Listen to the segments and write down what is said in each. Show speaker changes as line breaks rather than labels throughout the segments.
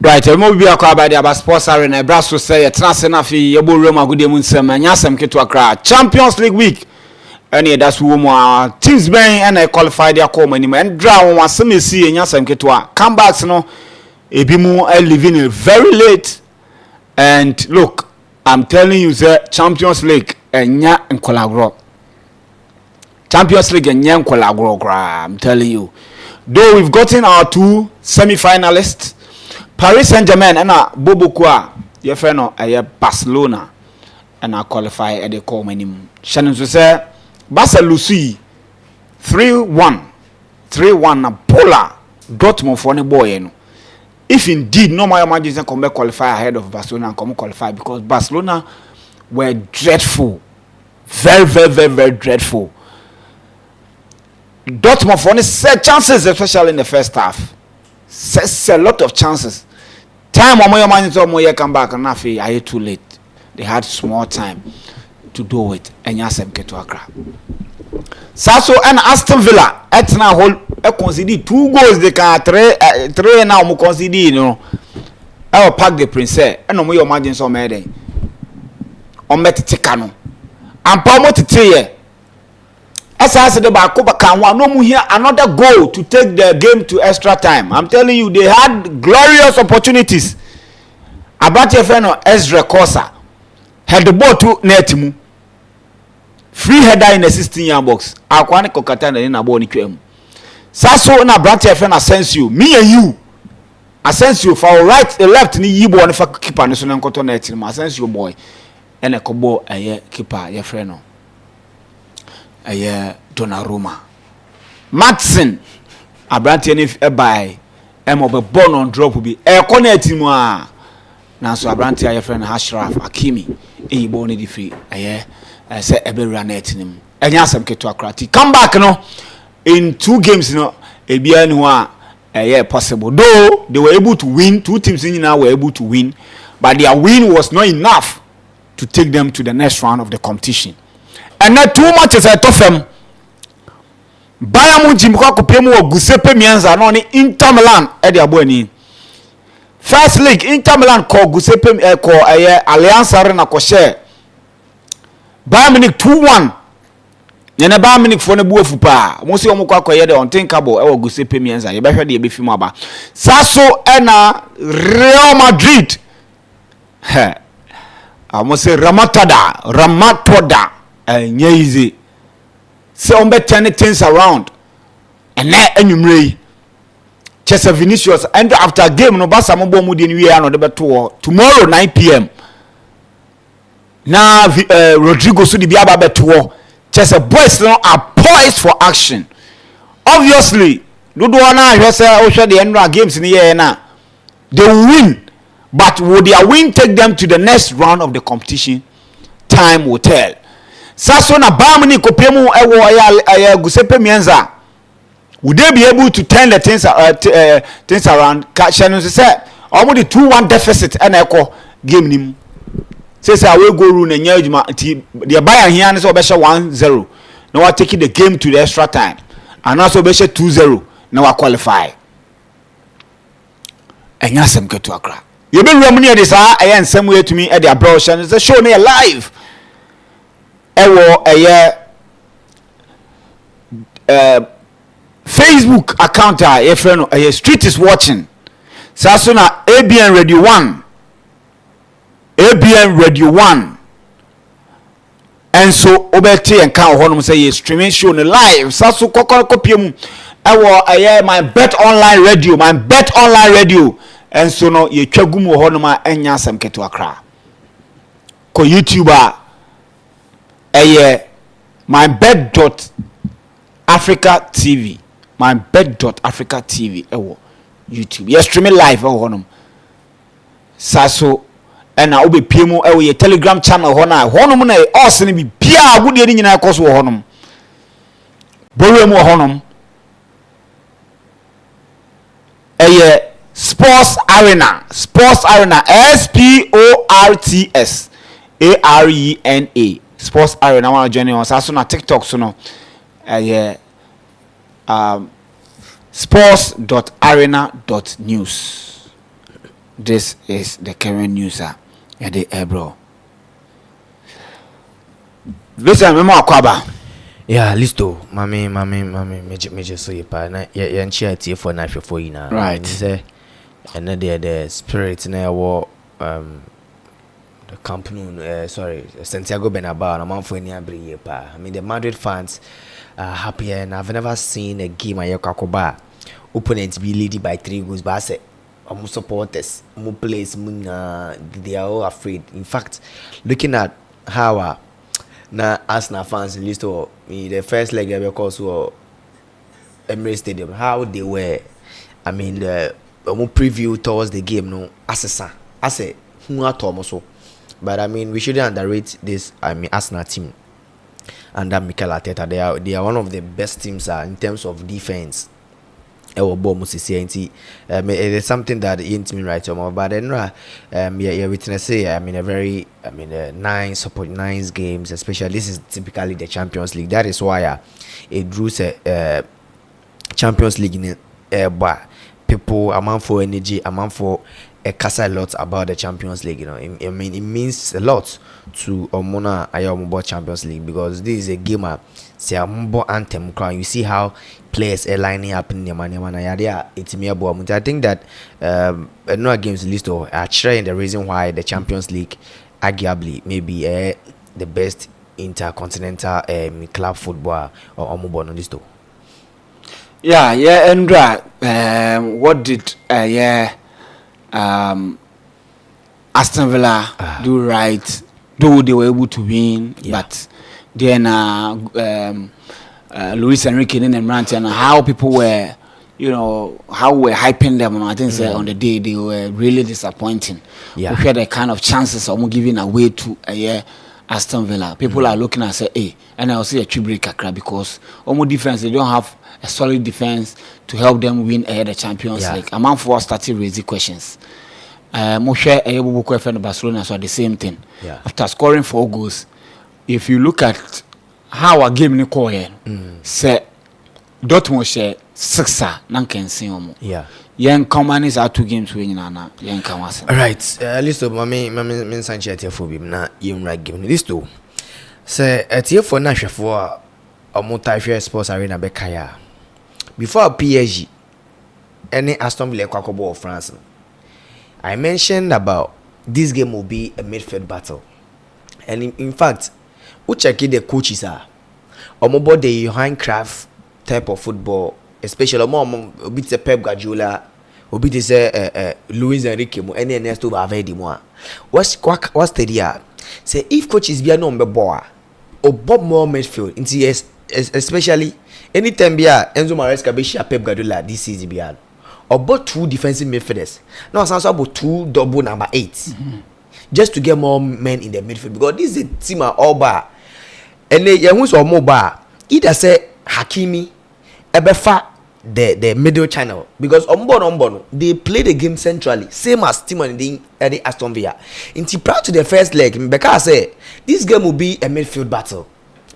Right, mo bi akwa ba dia ba sports arena bra so say ye trance na fi ye bo rema gode mu nsem anya asem keto akra Champions League week any that's wo mo teams ben and I qualify their call mani and draw one asem esi anya asem keto a comebacks no ebi mu living it very late. And look, I'm telling you the Champions League enya nkolagro. Champions League enya nkolagro, I'm telling you. Though we've gotten our 2 semi-finalists, Paris Saint-Germain and Bobo Kwa, your friend Barcelona, and I qualify at the call minimum. Shannon to say Barcelona 3-1 na Pola Dortmund for any boy. If indeed no my imagination come back qualify ahead of Barcelona and come qualify because Barcelona were dreadful. Very, very, very, very dreadful. Dortmund for any set chances, especially in the first half. Sets a lot of chances. Time on my manager come back and nothing. I too late. They had small time to do it. And Yasem get to Accra. Sasso and Aston Villa at now hold concede 2 goals. They can 3 now mo concede. You know, I will pack the princess. And no more imagine so many. On met Tikano. And Palmo to 3 years. As I said about Copa Canwa, no more here another goal to take the game to extra time. I'm telling you, they had glorious opportunities. About your friend Ezra Kosa had the ball to Netimu. Free header in the 16-yard box. Akwane Kokatana in a ball ni Sasso na brother your friend Asensio. Me and you. Asensio for right left ni yibo on for keeper ni so na nkoto Netimu. Asensio boy. And a kobo a keeper your friend no. Donnarumma. Matson abranti ni by be born on drop will be a corner team now so abranti your friend Ashraf Hakimi born the free say ebe ranet nim enya asem keto akrati come back no in 2 games no ebia ni ho possible though they were able to win 2 teams now were able to win but their win was not enough to take them to the next round of the competition. And not too much as I told them. Bayern Munich ko kopemu o Giuseppe Meazza no ni Inter Milan e de aboni. First league Inter Milan ko Giuseppe ko Allianz Arena ko share. Bayern Munich 2-1. Yena Bayern Munich fo ne bu afu pa. Mo se o mo ko akoye de unthinkable e wo Giuseppe Meazza. Ye be hwe de ye be fi mo aba. Sasso e na Real Madrid. Amo se Ramatoda. Easy. So on turn things around. And now enumere. Chester Vinicius and after game no Barca mo bo mu de we no de beto tomorrow 9 p.m. Now Rodrigo so de bia ba beto. Chester boys now are poised for action. Obviously, do na hwe say o hwe de end games in here na. They win. But will their win take them to the next round of the competition? Time will tell. Sasso na Bayern Munich kopemu ewo Giuseppe Meazza. Would they be able to turn the things around? Shannon say almost 2-1 deficit and echo game nim. Say I will go rule and nyajuma the Bayern here and so be 1-0. Now we taking the game to the extra time. And also be 2-0. Now we qualify. Enya sem keto akra. You be remuni this and some way to me at the abroad Shannon say show me live. Ewo Facebook account a friend street is watching. Sasso na ABN Radio 1. ABN Radio 1. And so obeti and kan honum say streaming show no live. Sasso kopiem ewo my bet online radio, my bet online radio. And so no ye twagum honum enya asem keto akra. Ko YouTuber MYBET.AFRICA TV. MYBET.AFRICA TV. YouTube. Yes, streaming live. Sasso and I will be PMO. Your Telegram channel. Honum na awesome be pia good year in your course. Honum. Boremo honum. Sports Arena. Sports Arena. SPORTS ARENA. Sports Arena. I want to join you on Sasso na TikTok. So no. Sports.arena.news. This is the current news. Yeah, the bro. Listen, me more kwaba.
Yeah, listo. Mami, major so you pa na ya nchi ati for na for you na.
Right.
Say and the spirit na the company sorry, Santiago Bernabeu na man for any abri pa. I mean the Madrid fans are happy and I've never seen a game at Yakoba opponents be leading by 3 goals, but I say supporters, more players, they are all afraid. In fact, looking at how na Arsenal fans list or the first leg ever course or Emirates Stadium, how they were. I mean, the preview towards the game, no, I say, who are Thomas? But I mean, we shouldn't underrate this. I mean, Arsenal team under Mikel Arteta. They are one of the best teams in terms of defense. It is something that ain't me right on, but then witness I mean a very nice games, especially this is typically the Champions League. That is why it drew a Champions League in people amount for energy, amount for a casa a lot about the Champions League. You know, I mean it means a lot to Omona Ayombo Champions League because this is a game say anthem crown. You see how players are lining up in the I think that no games list or actually the reason why the Champions League arguably maybe the best intercontinental club football or omubo on list.
Yeah, Andra, what did Aston Villa do right? Though they were able to win, but then Luis Enrique and Brandt and how people were, how we're hyping them. I think on the day they were really disappointing. Yeah, we had the kind of chances almost giving away to Aston Villa. People are looking and say, hey, and I'll see a tribute kakra because almost defense they don't have a solid defense to help them win the Champions League. A man for started raising questions. Moshe Ebubuko and Barcelona saw the same thing. Yeah. After scoring 4 goals, if you look at how a game ni call here, say Dortmund share 6er nanken sin. Yeah. Yen companies are 2 games winning na yen kamase.
All right. List of mami Sanchez here for him na yen right game. List to say here for na hwefo a multi sports arena bekaya. Before PSG any Aston Villa kwakobo of France. I mentioned about this game will be a midfield battle. And in fact, who check the coaches are about the Johan Cruyff type of football, especially a bit Pep Guardiola, a bit Luis Enrique, and Ernesto Valverde. What's the idea? Say if coaches be a number boy or Bob more midfield, especially anytime be Enzo Maresca be Pep Guardiola this season be about 2 defensive midfielders. Now it's also about 2 double number 8. Just to get more men in the midfield because this is a team all bar. And they who's or more bar. Either say Hakimi, Ebefa, the middle channel. Because on they play the game centrally, same as team on the Aston Villa. Until prior to the first leg, because say this game will be a midfield battle.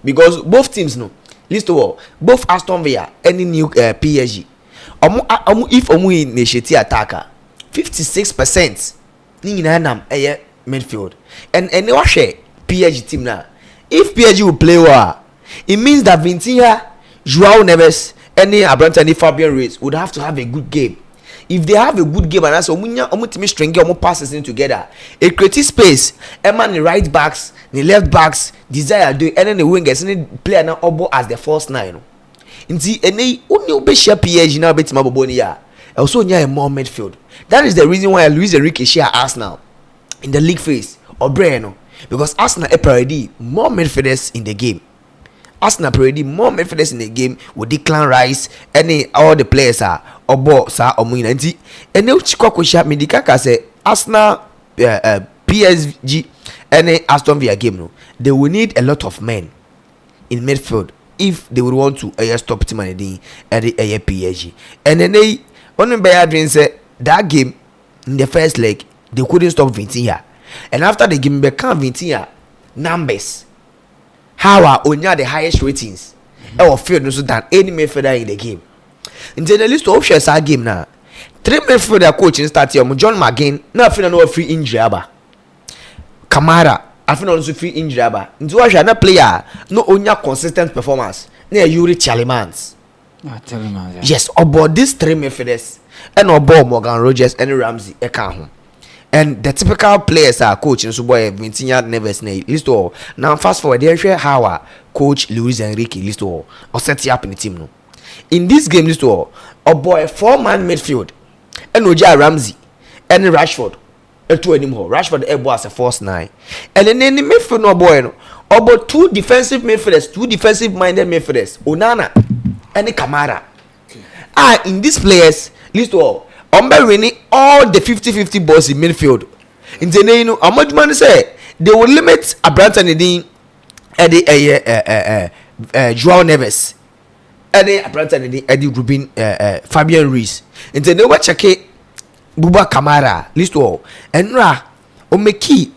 Because both teams know. List of all, both Aston Villa and the new PSG. If omu initiate attacker 56% ni nam midfield and they wash PSG team now. If PSG will play well, it means that Vitinha, Joao Neves, any Abrante, any Fabian Ruiz would have to have a good game. If they have a good game and that's omu string omu passes in together, it creates space. Eman the right backs, the left backs desire do and then the wingers any player now obo as the first 9. Nti ene only be share PSG now betima boboni ya also nya a more midfield. That is the reason why Luis Enrique share Arsenal in the league phase or Breno because Arsenal already more midfielders in the game. Arsenal already more midfielders in the game with Declan Rice any all the players are obo sa omuina nti ene uchikwa ko share medikaka say Arsenal PSG any Aston Villa game no they will need a lot of men in midfield if they would want to stop team and the PSG. And then they only by dream say that game in the first leg they couldn't stop Vitinha. And after the game become Vitinha numbers how are only the highest ratings or field so than any midfielder in the game. In the list of options our game now three midfielder coach start here John McGinn na afina no free injury aba Kamara afina no free injury aba nti wa hwa na player no onya consistent performance na Yuri Tielemans. Yes, about these three midfielders and about Morgan Rogers and Ramsey eka. And the typical players are coach and so boy Vitinha Neves list all. Now fast forward there how coach Luis Enrique list all or set up in the team no. In this game list all boy 4-man midfield and Oja Ramsey and Rashford two anymore. Rashford as a false 9. And then in the midfield no boy no about two defensive midfielders, two defensive minded midfielders, Onana and Kamara. Okay. In these players list all winning all the 50-50 balls in midfield. In the name of Ahmad say they will limit Abraham Edin Joao Neves. Abraham Eddie Rubin Fabian Ruiz. In the name of Chake Buba Kamara list all and Ra Omeki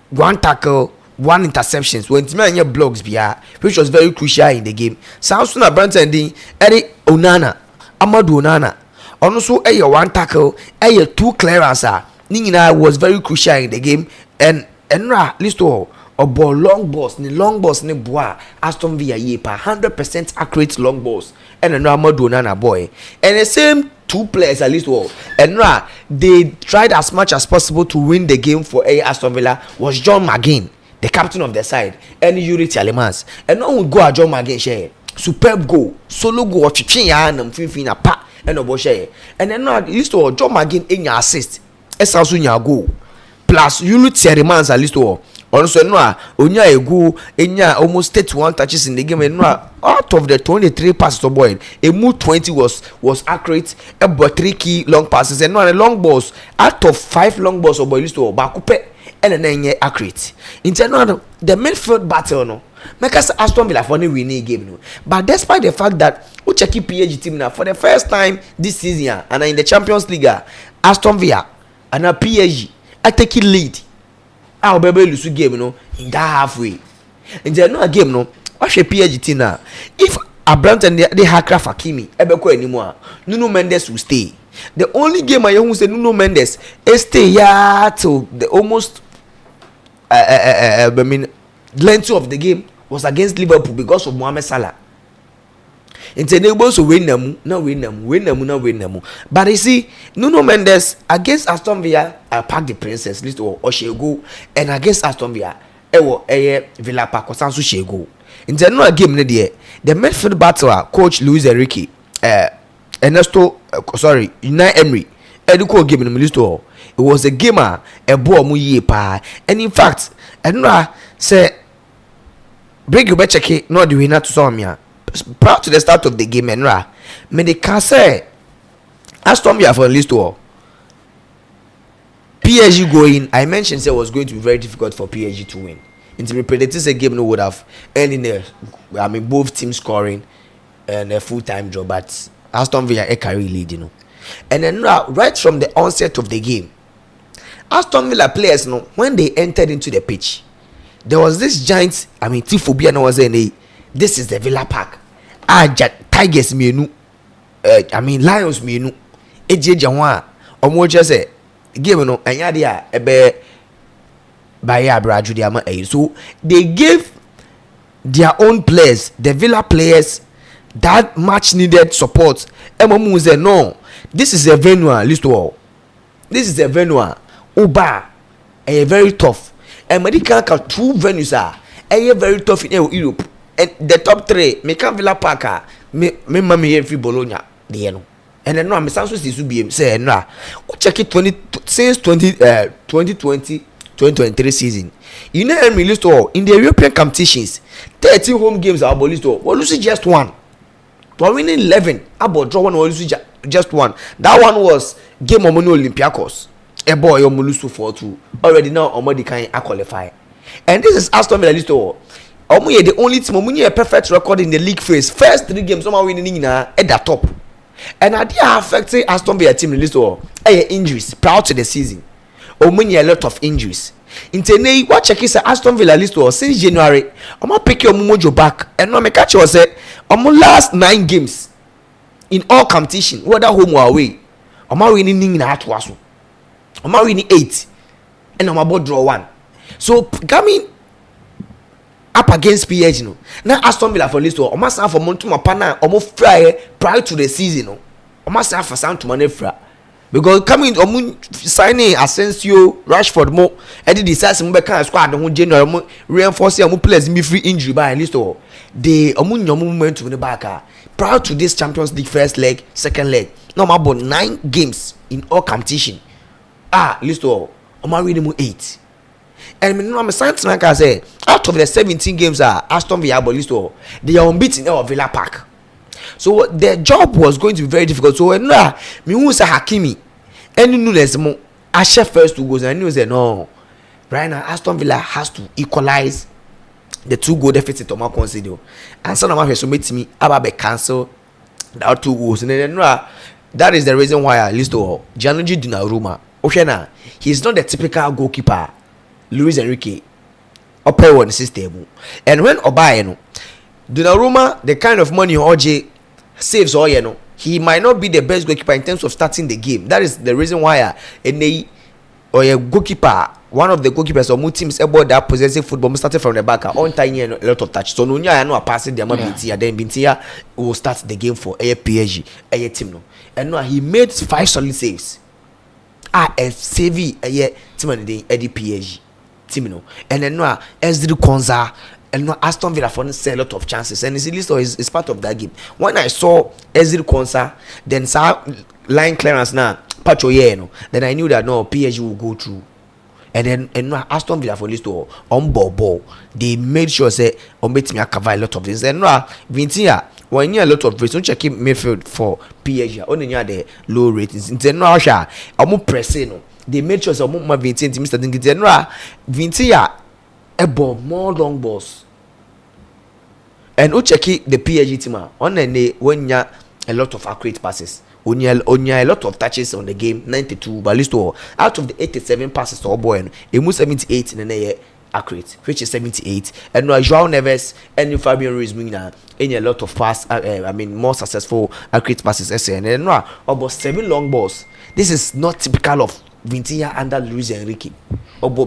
one tackle, one interceptions when Timanya blocks bia, which was very crucial in the game. Samson Abraham Edin Onana Amadou Onana. Also, one tackle, two clearance. Nina was very crucial in the game. And list all ball long balls, ni bois. Aston Villa yepa 100% accurate long balls. And Amadou Onana boy. And the same two players at least all. And they tried as much as possible to win the game for Aston Villa was John McGinn, the captain of the side, and Yuri Tielemans. And no one go at John McGinn share. Superb goal, solo goal of Chichinya and Fifina pa. And then list to John McGinn in your assist. Also your goal. Plus you look Tielemans at least to also onya a goal in almost 31 touches in the game. And out of the 23 passes to boy, a move 20 was accurate. About 3 key long passes and a long balls out of 5 long balls of boy list to Bakupe and then accurate. In general, the midfield battle no. Make us Aston Villa for the winning game no. But despite the fact that we check PSG team now for the first time this season and in the Champions League, Aston Villa and a PSG I take it lead. I'll be able to lose game no in that halfway. In the no game no, watch a PSG team now. If Abraham and they hacker Hakimi ebeko anymore, Nuno Mendes will stay. The only game I who say Nuno Mendes stay till the almost length of the game was against Liverpool because of Mohamed Salah. International so win them. But you see, Nuno Mendes against Aston Villa, I pack the princess list or Shego, and against Aston Villa, Villa Park or Sansu Shego. In the no game the midfield battle, coach Luis Enrique, Unai Emery, Educo game in the list. It was a gamer, a ball muye pa, and in fact, say break your bet check no the winner to Somia. Prior to the start of the game, and me they can say Aston Villa for list all. PSG going, I mentioned it was going to be very difficult for PSG to win. Into the predicted a game no would have ended both teams scoring and a full-time job, but Aston Villa a carry lead, And then right from the onset of the game, Aston Villa players when they entered into the pitch, there was this giant Tiphobia no was saying this is the Villa Park. Tigers menu Lions menu ejejanwa omo just say game no anya dia ebe baya braju dia ma so they gave their own players, the Villa players, that much needed support. Emomu say no, this is a venue list all. This is a venue Uba a very tough. And medical two venues are very tough in Europe. And the top 3, me can Villa Park, me mammy every Bologna, the no. And then no, me sounds to be say no. Check it 2020-2023 season. You know, I'm list all in the European competitions. 13 home games are abolished. Well, losing just one. But winning 11, about draw one or losing just one. That one was game of Mono Olympiacos. A boy or Mulusu 4-2. Already now, Omodi can qualify. And this is Aston Villa list all. Omuye the only team omunye a perfect record in the league phase. First 3 games somehow winning at the top. And I did affect Aston Villa team list all injuries prior to the season. Omunye a lot of injuries. Intene what check is Aston Villa list all since January. Omo pick your mojo back and no me catch was omo last 9 games in all competition whether home or away. Oma winning na to aso. Oma winning 8 and Oma board draw 1. So coming up against PSG no. Now Aston Villa for list Oma sign for Montuma Pana almost fry prior to the season no. Oma sign for Santo Manefra. Because coming signing Asensio, Rashford mo, and the decides mo beka squad no January mo reinforce mo players be free injury by list the moment to the back prior to this Champions League first leg, second leg. Now about 9 games in all competition. List I'm reading 8. And me no me science like I say out of the 17 games Aston Villa list they are unbeaten at Villa Park. So their job was going to be very difficult. So when me who say Hakimi, any Nunes mo I share first 2 goals and I knew say no. Right now Aston Villa has to equalize the 2-goal deficit of my consider. And some of my so made me about be cancel that 2 goals. And then that is the reason why I list Gianluigi Donnarumma. Oshena, he's not the typical goalkeeper. Luis Enrique upper one system. And when Obayeno Donnarumma, the kind of money OJ saves all you know, he might not be the best goalkeeper in terms of starting the game. That is the reason why a goalkeeper, one of the goalkeepers or more teams about that possessive football started from the back on tiny a lot of touch. So no I know passing the amount then Bintia will start the game for a PSG a team no. And now he made 5 solid saves. A save a team and the PSG team no. And then now Ezri Konza and no Aston Villa for a lot of chances and his list is part of that game. When I saw Ezri Konza, then saw line clearance now Pacho no, then I knew that no PSG will go through. And then Aston Villa for list on ball they made sure say on bet me cover a lot of this. And no Vintia when you a lot of rates don't check midfield for PSG only the low ratings. Then no Asha I'm pressing no. They made sure say my Vintia team starting get no Vintia a ball more long balls. And you check the PSG team on the when you a lot of accurate passes. Onya a lot of touches on the game 92 but list out of the 87 passes to boy it moves 78 in the accurate which is 78 and no Joao Neves and Fabian Ruiz in a lot of pass more successful accurate passes and then no about 7 long balls. This is not typical of Vintia under Luis Enrique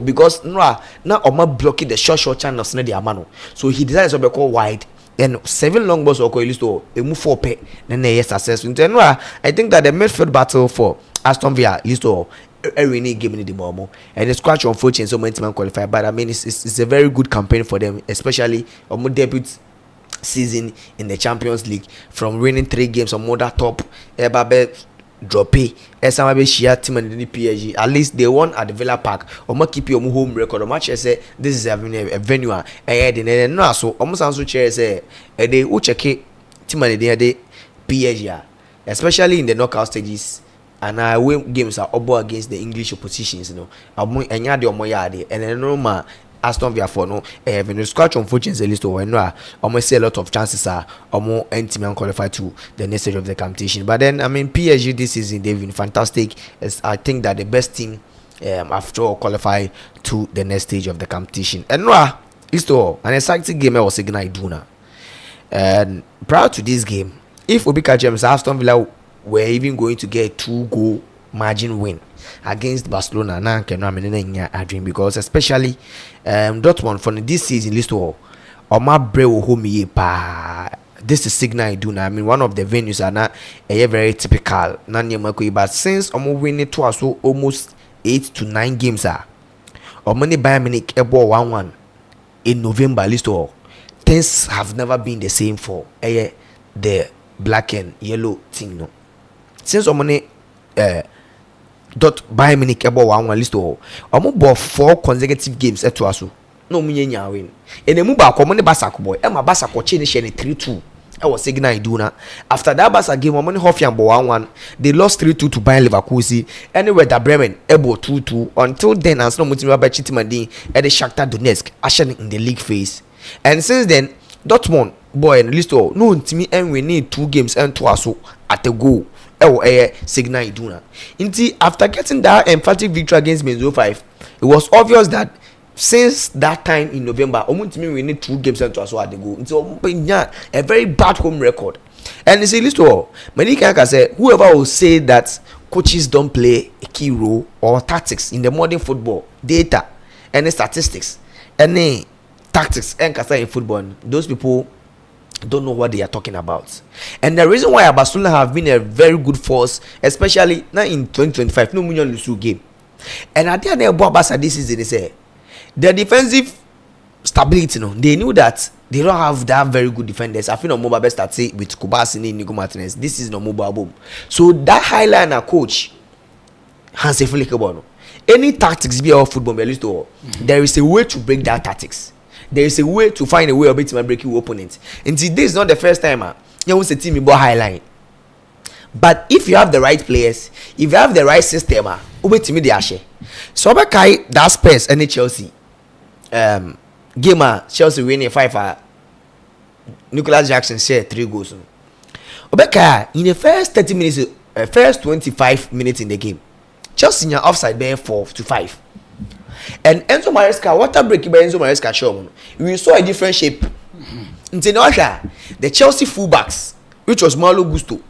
because now Oma blocking the short channels na the amano so he decides to go wide. And 7 long balls or listo a move 4 pay then they successful. I think that the midfield battle for Aston Villa listo every game in the moment and the scratch unfortunately so many teams qualify, but I mean it's a very good campaign for them, especially on debut season in the Champions League from winning 3 games on more top drop some be share team and the PSG. At least they won at the Villa Park. Omo keep your home record. Omo say this is a venue and no so almost answer chair say they who check team and the PSG, especially in the knockout stages and away games are obo against the English oppositions, you know. Omo enya de omo yade and then normal Aston Villa for no when you scratch unfortunately list or no almost see a lot of chances are almost team qualify to the next stage of the competition. But then I mean PSG this season they've been fantastic. I think that the best team after all qualify to the next stage of the competition. And no it's all an exciting game I was signal Duna. And prior to this game, if Obika James Aston Villa were even going to get 2-goal margin win against Barcelona now can I dream because especially Dortmund for this season list or my brew home pa this is signal I do now. I mean one of the venues are not a very typical but since I'm winning twice so almost 8 to 9 games are or many Bayern Munich a ball 1-1 in November list or things have never been the same for the black and yellow thing no since I'm money Bayern Munich about 1-1 list or bought 4 consecutive games at Tuasu. No munya win. And the Muba common Basak boy. Emma Basak or change 3-2. I was signal Iduna. After that Basak game, Omani Hofian 1-1. They lost 3-2 to Bayern Leverkusen. Anyway, the Bremen able 2-2. Until then, as no Mutima by Chitimadi at the Shakhtar Donetsk, actually in the league phase. And since then, Dortmund boy and list no to me and we need 2 games and Tuasu at the goal. Signal Iduna. Indeed, after getting that emphatic victory against Menzo 5, it was obvious that since that time in November, we need 2 games and to us at the goal. It's a very bad home record. And you see, listen, many can say whoever will say that coaches don't play a key role or tactics in the modern football. Data, any statistics, any tactics, and in football, those people don't know what they are talking about. And the reason why Barcelona have been a very good force, especially now in 2025, no million lose game. And at the end of Barca this season, they say the defensive stability, they knew that they don't have that very good defenders. I feel no mobile best at say with Kubasini, Nico Martinez. This is no mobile boom. So that highliner coach, Hansi Flick, any tactics be our football, there is a way to break that tactics. There is a way to find a way of beating and breaking your opponent. And this is not the first time you want to team about high line. But if you have the right players, if you have the right system, to me the ashe. So that Spurs and Chelsea game Chelsea winning 5 Nicolas Jackson shared 3 goals. Obeka in the first 30 minutes, first 25 minutes in the game, Chelsea are offside being 4-5. And Enzo Maresca, water break by Enzo Maresca show. We saw a different shape. Until now, the Chelsea fullbacks, which was Malo Gusto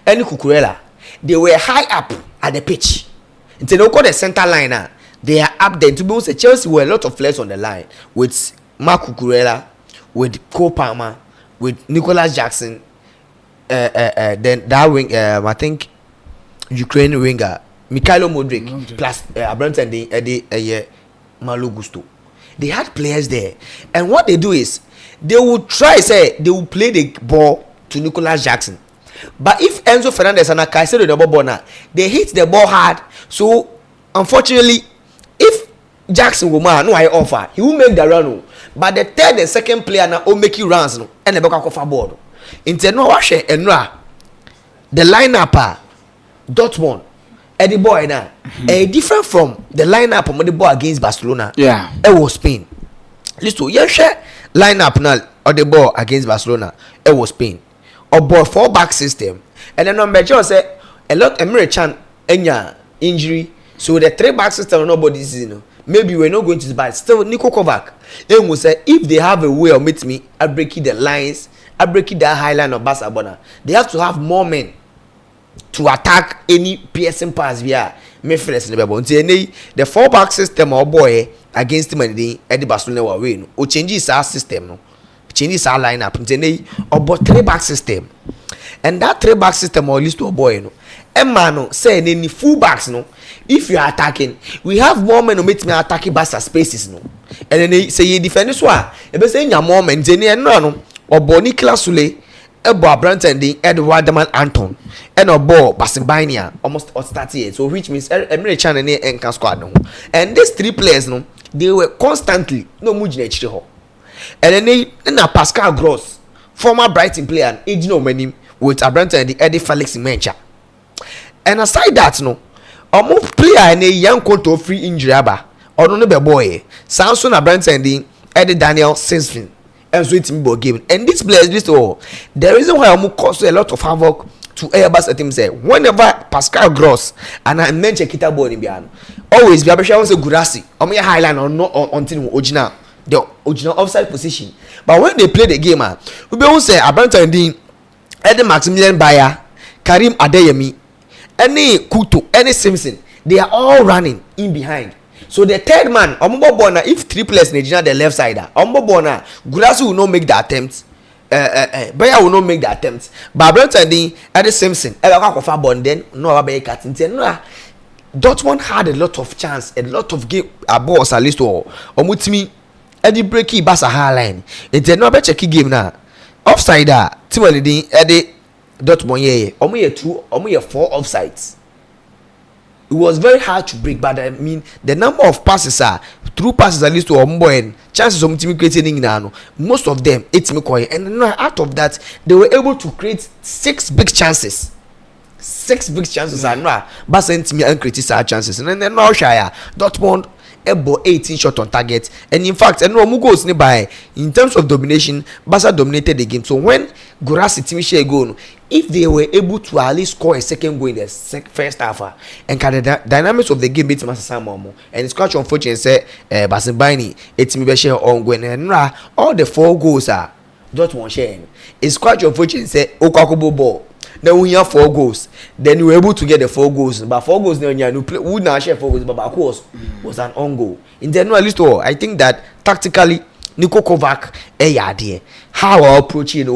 and Cucurella, they were high up at the pitch. Until now, the center line, they are up there. To be honest, Chelsea were a lot of players on the line with Marc Cucurella, with Cole Palmer, with Nicolas Jackson. Then that wing, I think Ukraine winger. Mikhailo Modric plus Abraham and Malo Gusto. They had players there, and what they do is they will they will play the ball to Nicolas Jackson. But if Enzo Fernandez and Caicedo the ball now, they hit the ball hard. So unfortunately, if Jackson will no I offer, he will make the run. But the third and second player now will make you runs and the back of a board. Instead no wash and the lineup Dortmund. Eddie boy now, different from the lineup of the ball against Barcelona.
Yeah,
it was Spain. Listen, you share lineup now or the ball against Barcelona. It was Spain. Or ball 4-back system, and then number just say a lot American injury. So the 3-back system nobody season. Maybe we're not going to buy still Nico Kovac. They will say if they have a way of meet me, I break the lines, I break that high line of Barcelona. They have to have more men to attack any piercing pass via midfield in the ball. The 4-back system or boy against him and the Barcelona will win. Or changes our system, no. Changes our lineup. Or but 3-back system. And that 3-back system or at least to a boy, no. Emma no say any full-backs, no. If you are attacking, we have more men who make me attacking Barca spaces, no. And then they say you defend this one. If they say your more men, no. Or Bonicla Sule. Ebo Branton the Edward Anton and a ball passing by near almost 30 years. So which means Emre Can and Enka squad no. And these 3 players no, they were constantly no mujine chiho. And then na Pascal Gross, former Brighton player and age no many with Branton the Eddie Felix Mencha. And aside that no, player and a young to free injury aba or no be boy. Samson Branton the Eddie Daniel Sinsfin. And so it's game. And this players, the reason why I'm cause a lot of havoc to Airbus at him say whenever Pascal Gross and I mention Kita Ball in Biano, always be able to say Gurasi, or me highline or not until original, the original offside position. But when they play the game, we be say Abanta Dean, Eddie Maximilian Bayer, Karim Adeyemi, any Kuto, any Simpson, they are all running in behind. So the third man, if 3 players in the left side, Gurasi will not make the attempt. Bayer will not make the attempt. But Brentford, Eddie Simpson, then no Bayer cutting. Dortmund had a lot of chance, a lot of game balls at least. Or Mutimi, Eddie Breaky, Bassa high line. It's no better game now. Offside, Timothy, Eddie Dortmund, yeah, 4 offsides. It was very hard to break, but I mean the number of passes are through passes at least to Ombo and chances of team creating now. Most of them it's McCoy, and out of that they were able to create 6 big chances. 6 big chances are now, but sent me and create chances, and then now Shire Dortmund able 18 shot on target, and in fact, and no goes nearby in terms of domination. Barca dominated the game. So when Gurasi team share goal, if they were able to at least score a second goal in the first half, and the dynamics of the game beat Masasa and it's quite unfortunate. Say Basimbaini, it's me share on going and all the 4 goals are Dortmund sharing. It's quite unfortunate. Say Okakubo ball. Then we have 4 goals. Then we were able to get the 4 goals. But 4 goals, then you play. We now share 4 goals, but of course was an own goal. In general, at least I think that tactically, Niko Kovac, how I approach it,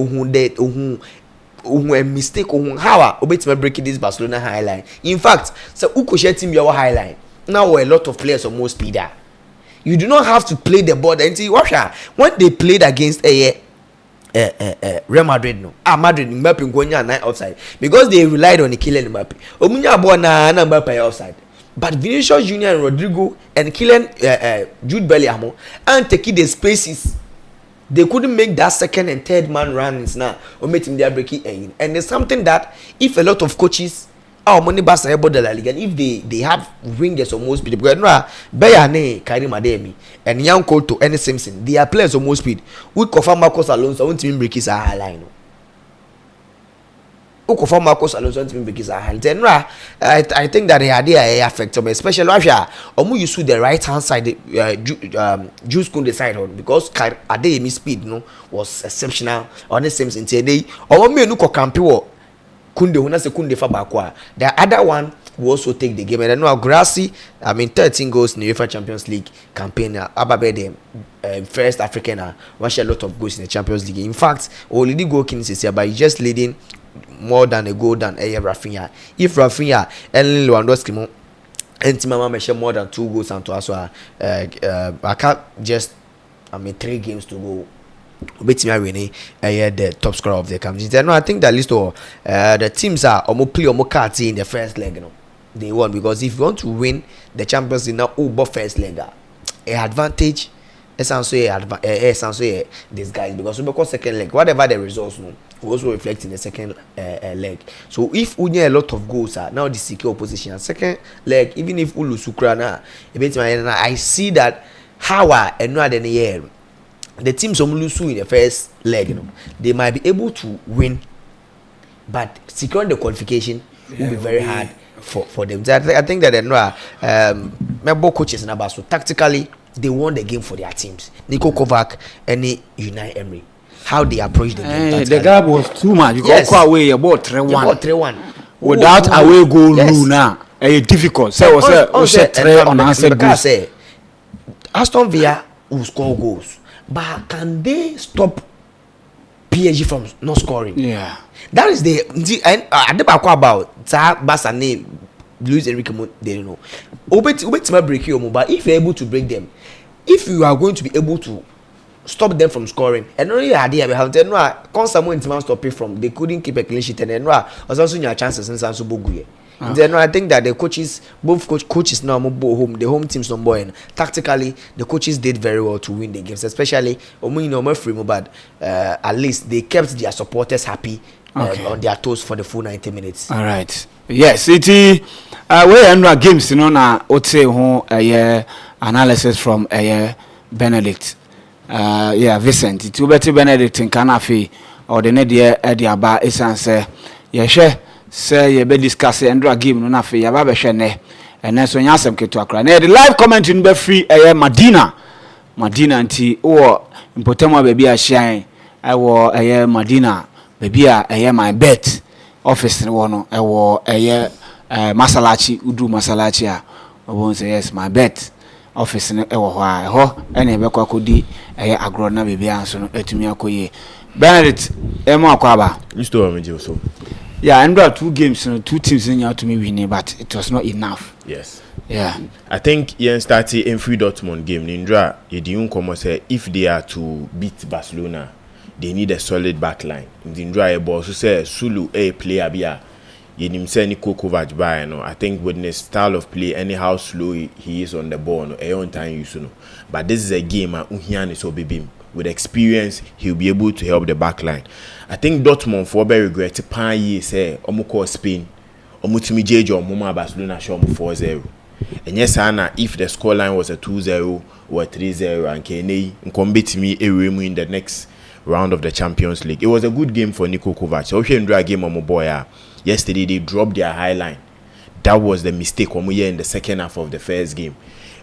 a mistake, how I obey breaking this Barcelona highline. In fact, so who could share team your highline? Now a lot of players are more speeder. You do not have to play the ball. And see, when they played against Real Madrid, no, Madrid, Mbappe going on 9 offside because they relied on the Kylian Mbappe. Omunya bona na Mbappe offside. But Vinicius Junior and Rodrigo and Kylian Jude Bellingham and taking the spaces. They couldn't make that second and third man runs now or make him their breaking in. And there's something that if a lot of coaches money bas about the La Liga, if they have wingers or most speed, because no Bayane, Karim Ademi, and Young Couto, and Simpson, they are players of most speed. We confirm Marcos Alonso, I want to break his high line. We confirm Marcos Alonso, I want to break his high line. Then I think that the idea affects them, especially Russia. Omu you see the right hand side, Juice couldn't decide on because Ademi speed was exceptional. On the Simpson today, Omu no Campo. Kunde fa bakwa. The other one will also take the game. And I know Grassi, 13 goals in the UEFA Champions League campaign. Ababe the first African one share a lot of goals in the Champions League. In fact, already goal king this year, but he's just leading more than a goal than Rafinha. If Rafinha and Lewandowski and Timama share more than 2 goals and to us, I can't just 3 games to go. Winning the top scorer of the competition. I think that list of the teams are play in the first leg. They won because if you want to win the Champions League now, first leg, advantage. Essentially, these guys because second leg, whatever the results, will also reflect in the second leg. So if we need a lot of goals, now the secure opposition second leg, even if Ulu Sukrana, I see that how and not any year. The teams lose in the first leg, they might be able to win, but securing the qualification will be very hard for them. So I think that member coaches now, so tactically they won the game for their teams. Niko Kovac and Unai Emery, how they approach the game.
The gap was too much. You go away about 3-1 without away goal rule now. Difficult. So was 3 unanswered goals.
Aston Villa will score goals. But can they stop PSG from not scoring?
Yeah.
That is I don't know about Barca name Luis Enrique, they don't know. Break your but if you're able to break them, if you are going to be able to stop them from scoring, and only idea we have someone stop it from they couldn't keep a clean sheet and also your chances in San Subuguye. Then I think that the coaches, both coaches now home, the home teams number and tactically the coaches did very well to win the games, especially but at least they kept their supporters happy on their toes for the full 90 minutes.
All right. Yes, it we end games na ote ho analysis from Benedict. Vincent. It better Benedict in Kanafi or the nedia Ediaba esanse. Say you be discuss and game no na fe ya ba be hwe ne ene so nya asem keto akra na the live comment no be free Madina nti wo impotemo ba bi a hyan wo Madina ba bi a my bet office no no wo Masalachi udu Masalachi a won say yes my bet office no wo ho a ho ene be kwa kodi agro na be bia so no atumi akoye Benedict akwaba
listo am so.
Yeah, and there are 2 games, 2 teams in here to me winning, but it was not enough.
Yes.
Yeah.
I think Ian started in free Dortmund game. Nindra, you say if they are to beat Barcelona, they need a solid back line. Nindra, also say Sulu a player bia. You say Niko Kovac by no. I think with his style of play, anyhow slow he is on the ball, no, a on time you know. But this is a game Unhian is obibim. With experience, he'll be able to help the back line. I think Dortmund for very regret pan ye say omuko Spain omutumi jeje omuma Barcelona show 4-0. And yes Anna, if the scoreline was a 2-0 or a 3-0 and Kenny nkombeti me ewemu in the next round of the Champions League. It was a good game for Niko Kovac. So we endra game omo boy yesterday they dropped their high line. That was the mistake omo in the second half of the first game.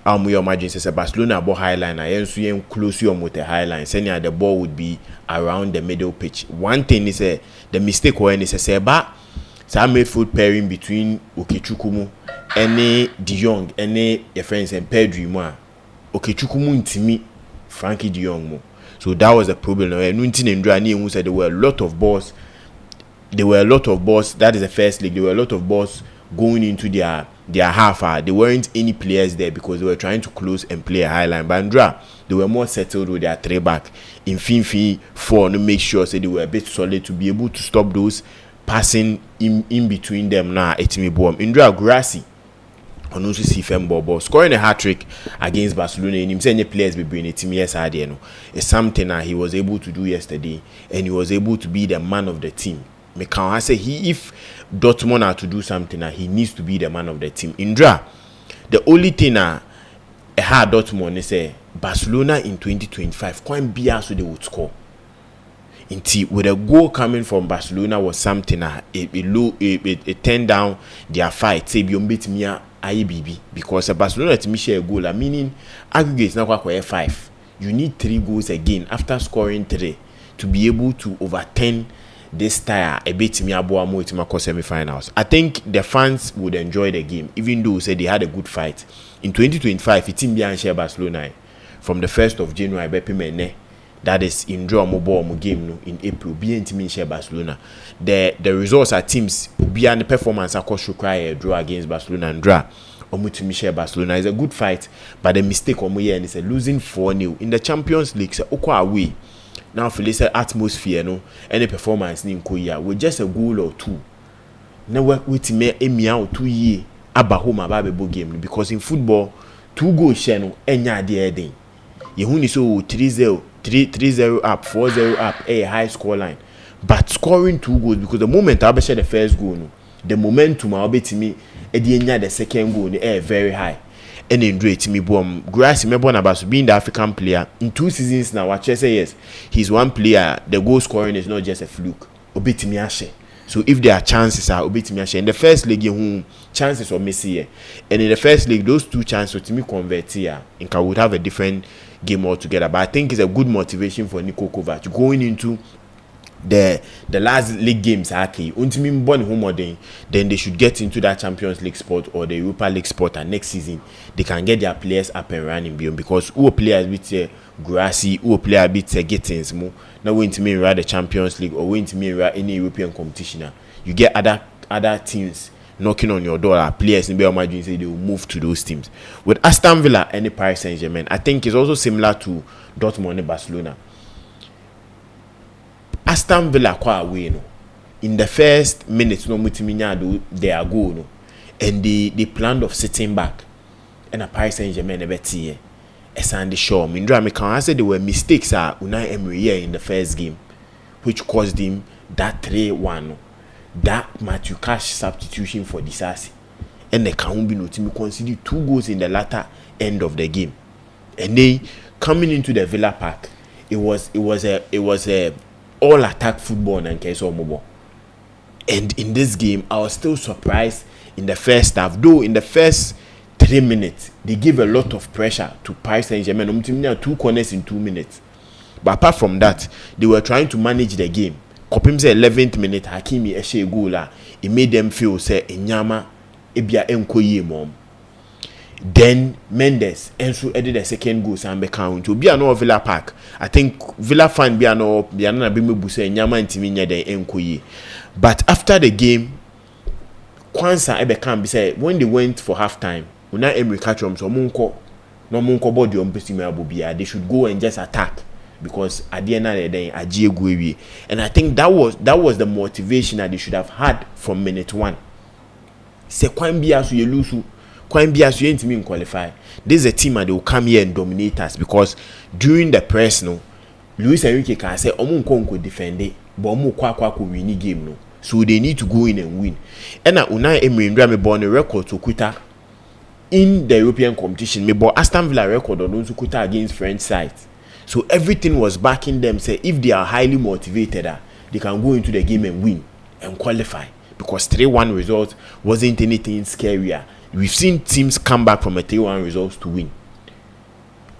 your margin says Barcelona ball high line I so yen close you with the high line saying the ball would be around the middle pitch. One thing is the mistake when is say ba some midfield pairing between Okechukumu and De Jong and your friends and Pedri mo Okechukumu intimi Frankie De Jong mo. So that was the problem. And said there were a lot of balls. That is the first league. There were a lot of balls going into their half. There weren't any players there because they were trying to close and play a high line. But Andra, they were more settled with their three back in Finfi 4 to make sure they were a bit solid to be able to stop those passing in between them. Now, Etimi Boam. Indra Grassi. And also see Fembo scoring a hat-trick against Barcelona and him saying the players be bringing it it's something that he was able to do yesterday, and he was able to be the man of the team. I say if Dortmund are to do something he needs to be the man of the team. Indra, the only thing a hard Dortmund is Barcelona in 2025 quite be so they would score. With a goal coming from Barcelona was something it turned down their fight. Say beat me IBB because Barcelona to me share a goal, meaning aggregate now quite 5. You need 3 goals again after scoring 3 to be able to overturn this tire a bit me aboamo to my semi-finals. I think the fans would enjoy the game, even though say they had a good fight. In 2025, it's in share Barcelona from the 1st of January, Bepi that is in draw mobile game no in April. Be in share Barcelona. The results are teams be and the performance across require a draw against Barcelona and draw. Omu share Barcelona is a good fight, but the mistake omu and is a losing 4-0 in the Champions League. So okwa away. Now for this atmosphere no any performance in Korea with just a goal or 2. Now work with me out 2 years aba home about game because in football 2 goals share no enya de den. You so 3-0 up, 4-0 up, a high score line. But scoring 2 goals because the moment I share the first goal, no, the momentum I'll be to me, the second goal, very high. And then to me, Grass, remember about being the African player in 2 seasons now. What I say yes, he's one player. The goal scoring is not just a fluke. Obit me ashe. So if there are chances, obit me ashe. In the first league, chances are missing here. And in the first league, those 2 chances to me convert here, and I would have a different game altogether. But I think it's a good motivation for Niko Kovac going into the last league games. Then they should get into that Champions League spot or the Europa League spot, and next season they can get their players up and running beyond, because who players with Grassi, who player bit Gittins more now going to mean the Champions League or going to mean any European competition. You get other teams knocking on your door, players in Real Madrid say they will move to those teams. With Aston Villa and the Paris Saint-Germain, I think it's also similar to Dortmund and Barcelona. Aston Villa quite away no. In the first minutes no mutiminya they are go no, and they planned of sitting back, and a Paris Saint-Germain ebeti Sandy Shaw. Mindra me can say there were mistakes Unai Emery here in the first game, which caused him that 3-1. That Matthew Cash substitution for Disasi, and the Kahumbi team conceded 2 goals in the latter end of the game. And they coming into the Villa Park, it was a all attack football and case of mobile. And in this game, I was still surprised in the first half, though in the first 3 minutes they gave a lot of pressure to Paris Saint-Germain. 2 corners in 2 minutes, but apart from that, they were trying to manage the game. Kopim say 11th minute Hakimi eshe goal it made them feel say enyama ebia enkoye mom. Then Mendes enso added the second goal and be count to be no Villa Park. I think Villa fan be no na be mebu say enyama ntimi nya den enkoye. But after the game, Kwanzaa ebe can be say when they went for half time, Unai Emery catch them so monko body on pesime abobia, they should go and just attack. Because at the end of the day, and I think that was the motivation that they should have had from minute 1. Say Kwambia you lose, Kwambia you ain't mean qualify. This is a team that they will come here and dominate us, because during the press no, Luis Enrique can say Omunko defend it, but Omu Kwakwa could win the game no. So they need to go in and win. And now Unai Emery Ndra me born a record to quita in the European competition. Me born Aston Villa record on those who quita against French sides. So everything was backing them. Say if they are highly motivated, they can go into the game and win and qualify, because 3-1 result wasn't anything scarier We've seen teams come back from a 3-1 results to win.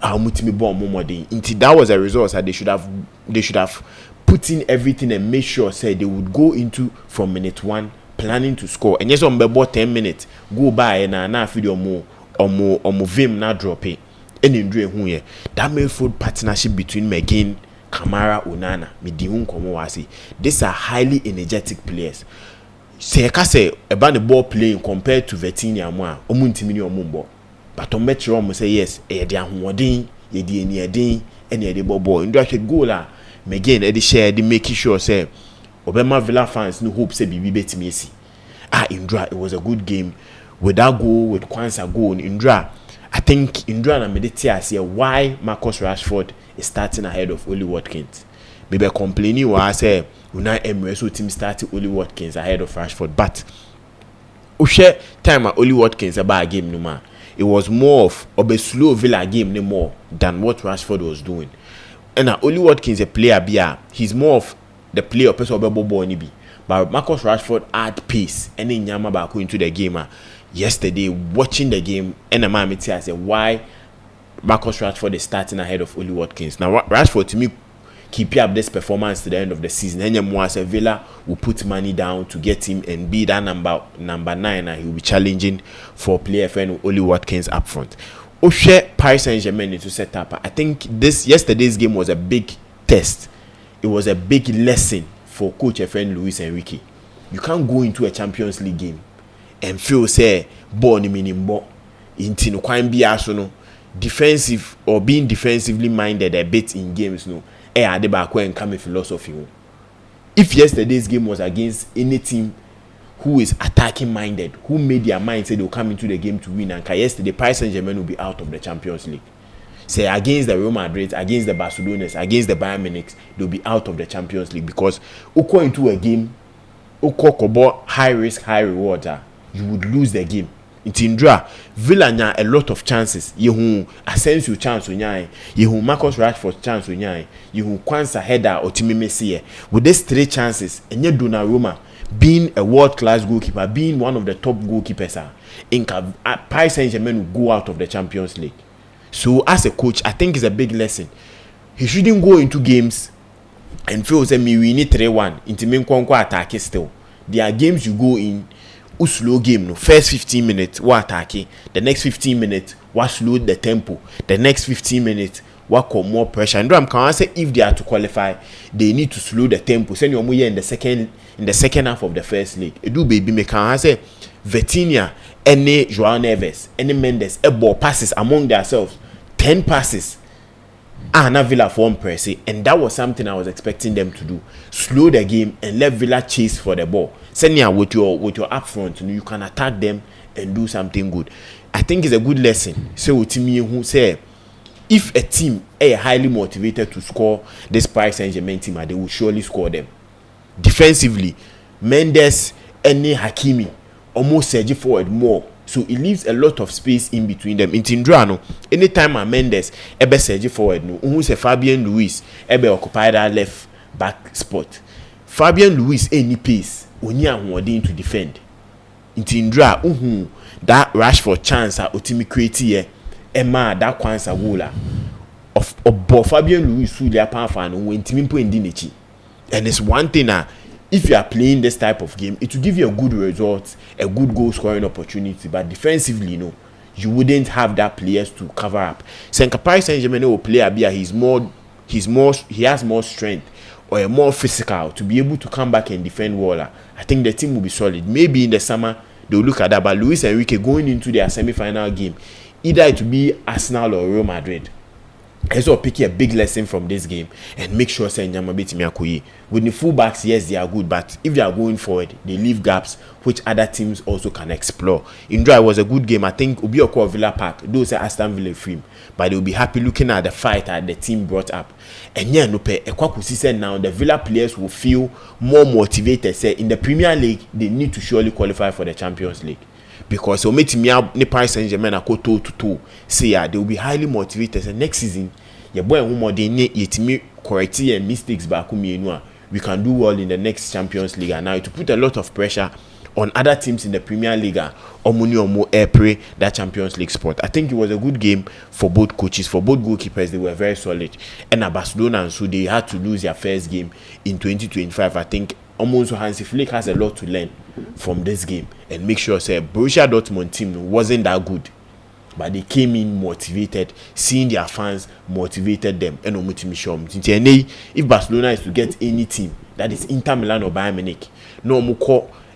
That was a result that they should have put in everything and made sure they would go into from minute 1 planning to score. And yes, on about 10 minutes go by and now feel or vim na drop it. And in that midfield partnership between McGinn, Kamara, Onana, Midihun Komowasi. These are highly energetic players. Say about the ball playing compared to Vertinia Moa, Omuntimini or Mumbo. But on Metro say yes, they are Huadin, ye near Din, and ye ball. And that goal McGinn, Eddie share, they making sure say Obama Villa fans no hope say Bibi bet Messi. Indra, it was a good game. With that goal, with Kwanzaa goal in Indra. I think Indra and Meditia say why Marcus Rashford is starting ahead of Oli Watkins. Maybe complaining why I say Unai Emery team started Oli Watkins ahead of Rashford. But share time at Oli Watkins about a game no man. It was more of a slow Villa game no more than what Rashford was doing. And Oli Watkins a player he's more of the player person of ball be. But Marcus Rashford add pace and then Nyama back into the game. Yesterday, watching the game, and the man I said why Marcus Rashford is starting ahead of Oli Watkins. Now, Rashford to me keep up this performance to the end of the season. And Villa will put money down to get him and be that number 9, and he will be challenging for player friend Oli Watkins up front. Oshe Paris Saint-Germain need to set up. I think yesterday's game was a big test. It was a big lesson for coach friend Luis Enrique. You can't go into a Champions League game and feel say ball ni minimbo into no kwan bia so no defensive or being defensively minded a bit in games no ade back when come philosophy. If yesterday's game was against any team who is attacking minded, who made their mind say they'll come into the game to win, and yesterday Paris Saint-Germain will be out of the Champions League. Say against the Real Madrid, against the Barcelonas, against the Bayern Munich, they'll be out of the Champions League because uko into a game uko high risk high reward, you would lose the game. In Tindra, Villa nya a lot of chances. Yehu Asensio chance unyai, yehu Marcus Rashford chance unyai, yehu Kwanzaa header or Timi Messi. With these 3 chances, and yet Donnarumma being a world-class goalkeeper, being one of the top goalkeepers, in Paris Saint-Germain will go out of the Champions League. So as a coach, I think it's a big lesson. He shouldn't go into games and feel say we need 3-1 into main attack still. There are games you go in slow game no first 15 minutes what attacking, the next 15 minutes what slow the tempo, the next 15 minutes what call more pressure. And I'm can say if they are to qualify they need to slow the tempo. Send your in the second half of the first leg. It do baby me can say Vertinia, any Joao Neves, any Mendes, a ball passes among themselves 10 passes. Na Villa form pressing, and that was something I was expecting them to do. Slow the game and let Villa chase for the ball. Senior with your up front, you can attack them and do something good. I think it's a good lesson. So to me, who say if a team is highly motivated to score this Paris Saint-Germain team, they will surely score them. Defensively, Mendes and Hakimi almost surge forward more. So it leaves a lot of space in between them. In Tindrano, anytime a Mendes ebe surge forward, no, who say Fabian Luis ebe occupy that left back spot. Fabian Luis any pace, onya hooding to defend. In Tindra, that Rashford chance a ultimate create here, Emma that Kwanzaa goal of Fabian Luis who they are powerful when team point in the. And it's one thing if you are playing this type of game, it will give you a good result, a good goal scoring opportunity. But defensively, no, you wouldn't have that players to cover up. So in Paris Saint-Germain will play he has more strength or a more physical to be able to come back and defend Waller. I think the team will be solid. Maybe in the summer they'll look at that. But Luis Enrique going into their semi-final game, either it will be Arsenal or Real Madrid. I so pick a big lesson from this game and make sure say Nyama beat Miyakoye. With the fullbacks, yes, they are good, but if they are going forward, they leave gaps which other teams also can explore. Indra, it was a good game. I think Obioko Villa Park, those are Aston Villa film, but they'll be happy looking at the fight that the team brought up. And yeah, no pay now the Villa players will feel more motivated. Say in the Premier League, they need to surely qualify for the Champions League. Because so make me Paris Saint-Germain a toe to toe. Say they will be highly motivated. And next season, your boy who more they need correct and mistakes back we can do well in the next Champions League. And now to put a lot of pressure on other teams in the Premier League. Omo airplay that Champions League spot. I think it was a good game for both coaches, for both goalkeepers. They were very solid. And Barcelona, and so they had to lose their first game in 2025. I think almost Hansi Flick has a lot to learn from this game and make sure say Borussia Dortmund team wasn't that good, but they came in motivated, seeing their fans motivated them. And if Barcelona is to get any team, that is Inter Milan or Bayern Munich, no more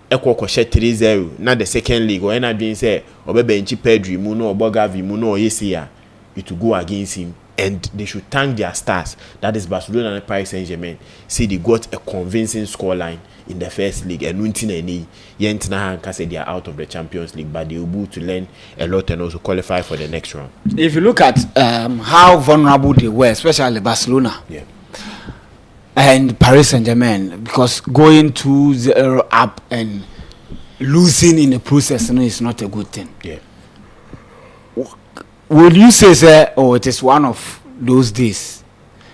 Ekwo 3-0 na the second league or any being say or benchi Pedri mu no Bogavi mu no Yesia, it will go against him, and they should thank their stars, that is Barcelona and Paris Saint-Germain. See, they got a convincing scoreline in the first league, and Yentina can say they are out of the Champions League, but they will be able to learn a lot and also qualify for the next round.
If you look at how vulnerable they were, especially Barcelona,
yeah,
and Paris Saint-Germain, because going 2-0 up and losing in the process is not a good thing.
Yeah.
Would you say, oh, it is one of those days?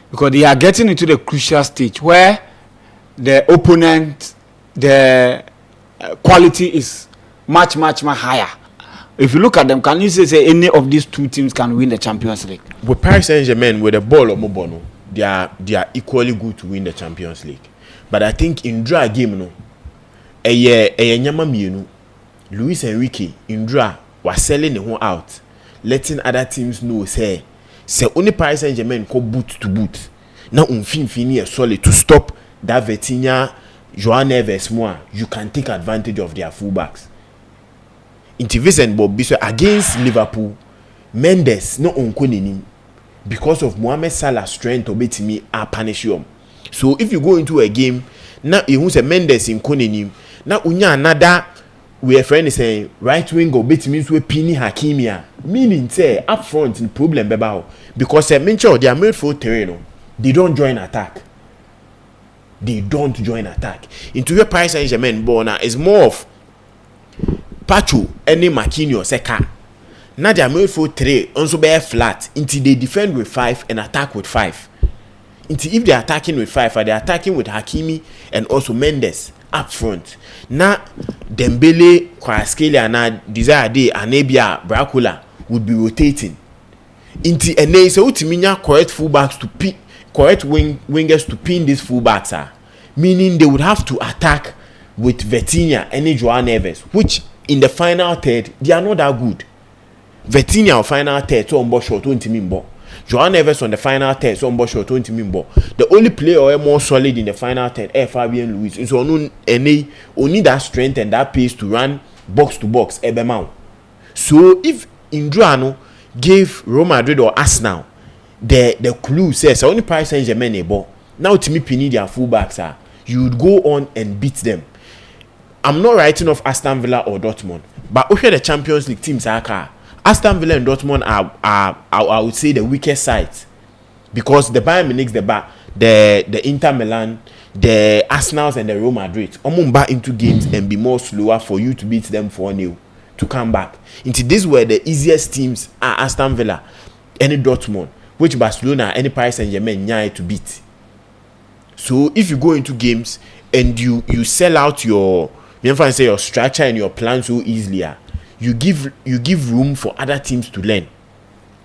Because they are getting into the crucial stage where the opponent, the quality is much higher. If you look at them, can you say any of these two teams can win the Champions League?
With Paris Saint-Germain, with the ball of Mobono, they are equally good to win the Champions League. But I think in draw game no, Luis Enrique in draw was selling the whole out, letting other teams know say only Paris Saint-Germain go boot to boot. Now fini solid to stop that Vitinha, Joao Neves more. You can take advantage of their fullbacks. Into Vincent Bob against Liverpool, Mendes no onkonenim. Because of Mohamed Salah's strength to beat me a punish you. So if you go into a game, now you who say Mendes in Konenim, now unya another we a friend is saying right wing go beat me to Pini Hakimia. Meaning say up front in problem bebao. Because mention their midfield terrain, they don't join attack. They don't join attack. Into your Paris Saint-Germain borna is more of Pacho any Marquinhos Seka. Now they are midfield 3 also be flat until they defend with 5 and attack with 5. Until if they are attacking with 5, they are attacking with Hakimi and also Mendes up front. Now Dembele, Kvaratskhelia, and Desire Day and Abia Bracula would be rotating. Until and they say Utiminya correct fullbacks to pin, correct wingers to pin these fullbacks meaning they would have to attack with Vitinha and Joao Neves, which in the final third they are not that good. Vitinha on final third, so on board short 20 minbo. Joao Neves on the final third, so on board short 20 minbo. The only player more solid in the final third, Fabian Luiz. And so only that strength and that pace to run box to box, Ebemau. So if Indruano gave Real Madrid or Arsenal the clue says only Paris Saint-Germain able, now to me Pini their fullbacks you would go on and beat them. I'm not writing off Aston Villa or Dortmund, but okay, the Champions League teams are Aston Villa and Dortmund are I would say the weakest sides, because the Bayern Munich, the Inter Milan, the Arsenals and the Real Madrid back into games and be more slower for you to beat them 4-0 to come back. Into this where the easiest teams are Aston Villa, any Dortmund, which Barcelona, any Paris Saint-Germain nyai to beat. So if you go into games and you sell out your structure and your plan so easily, you give room for other teams to learn.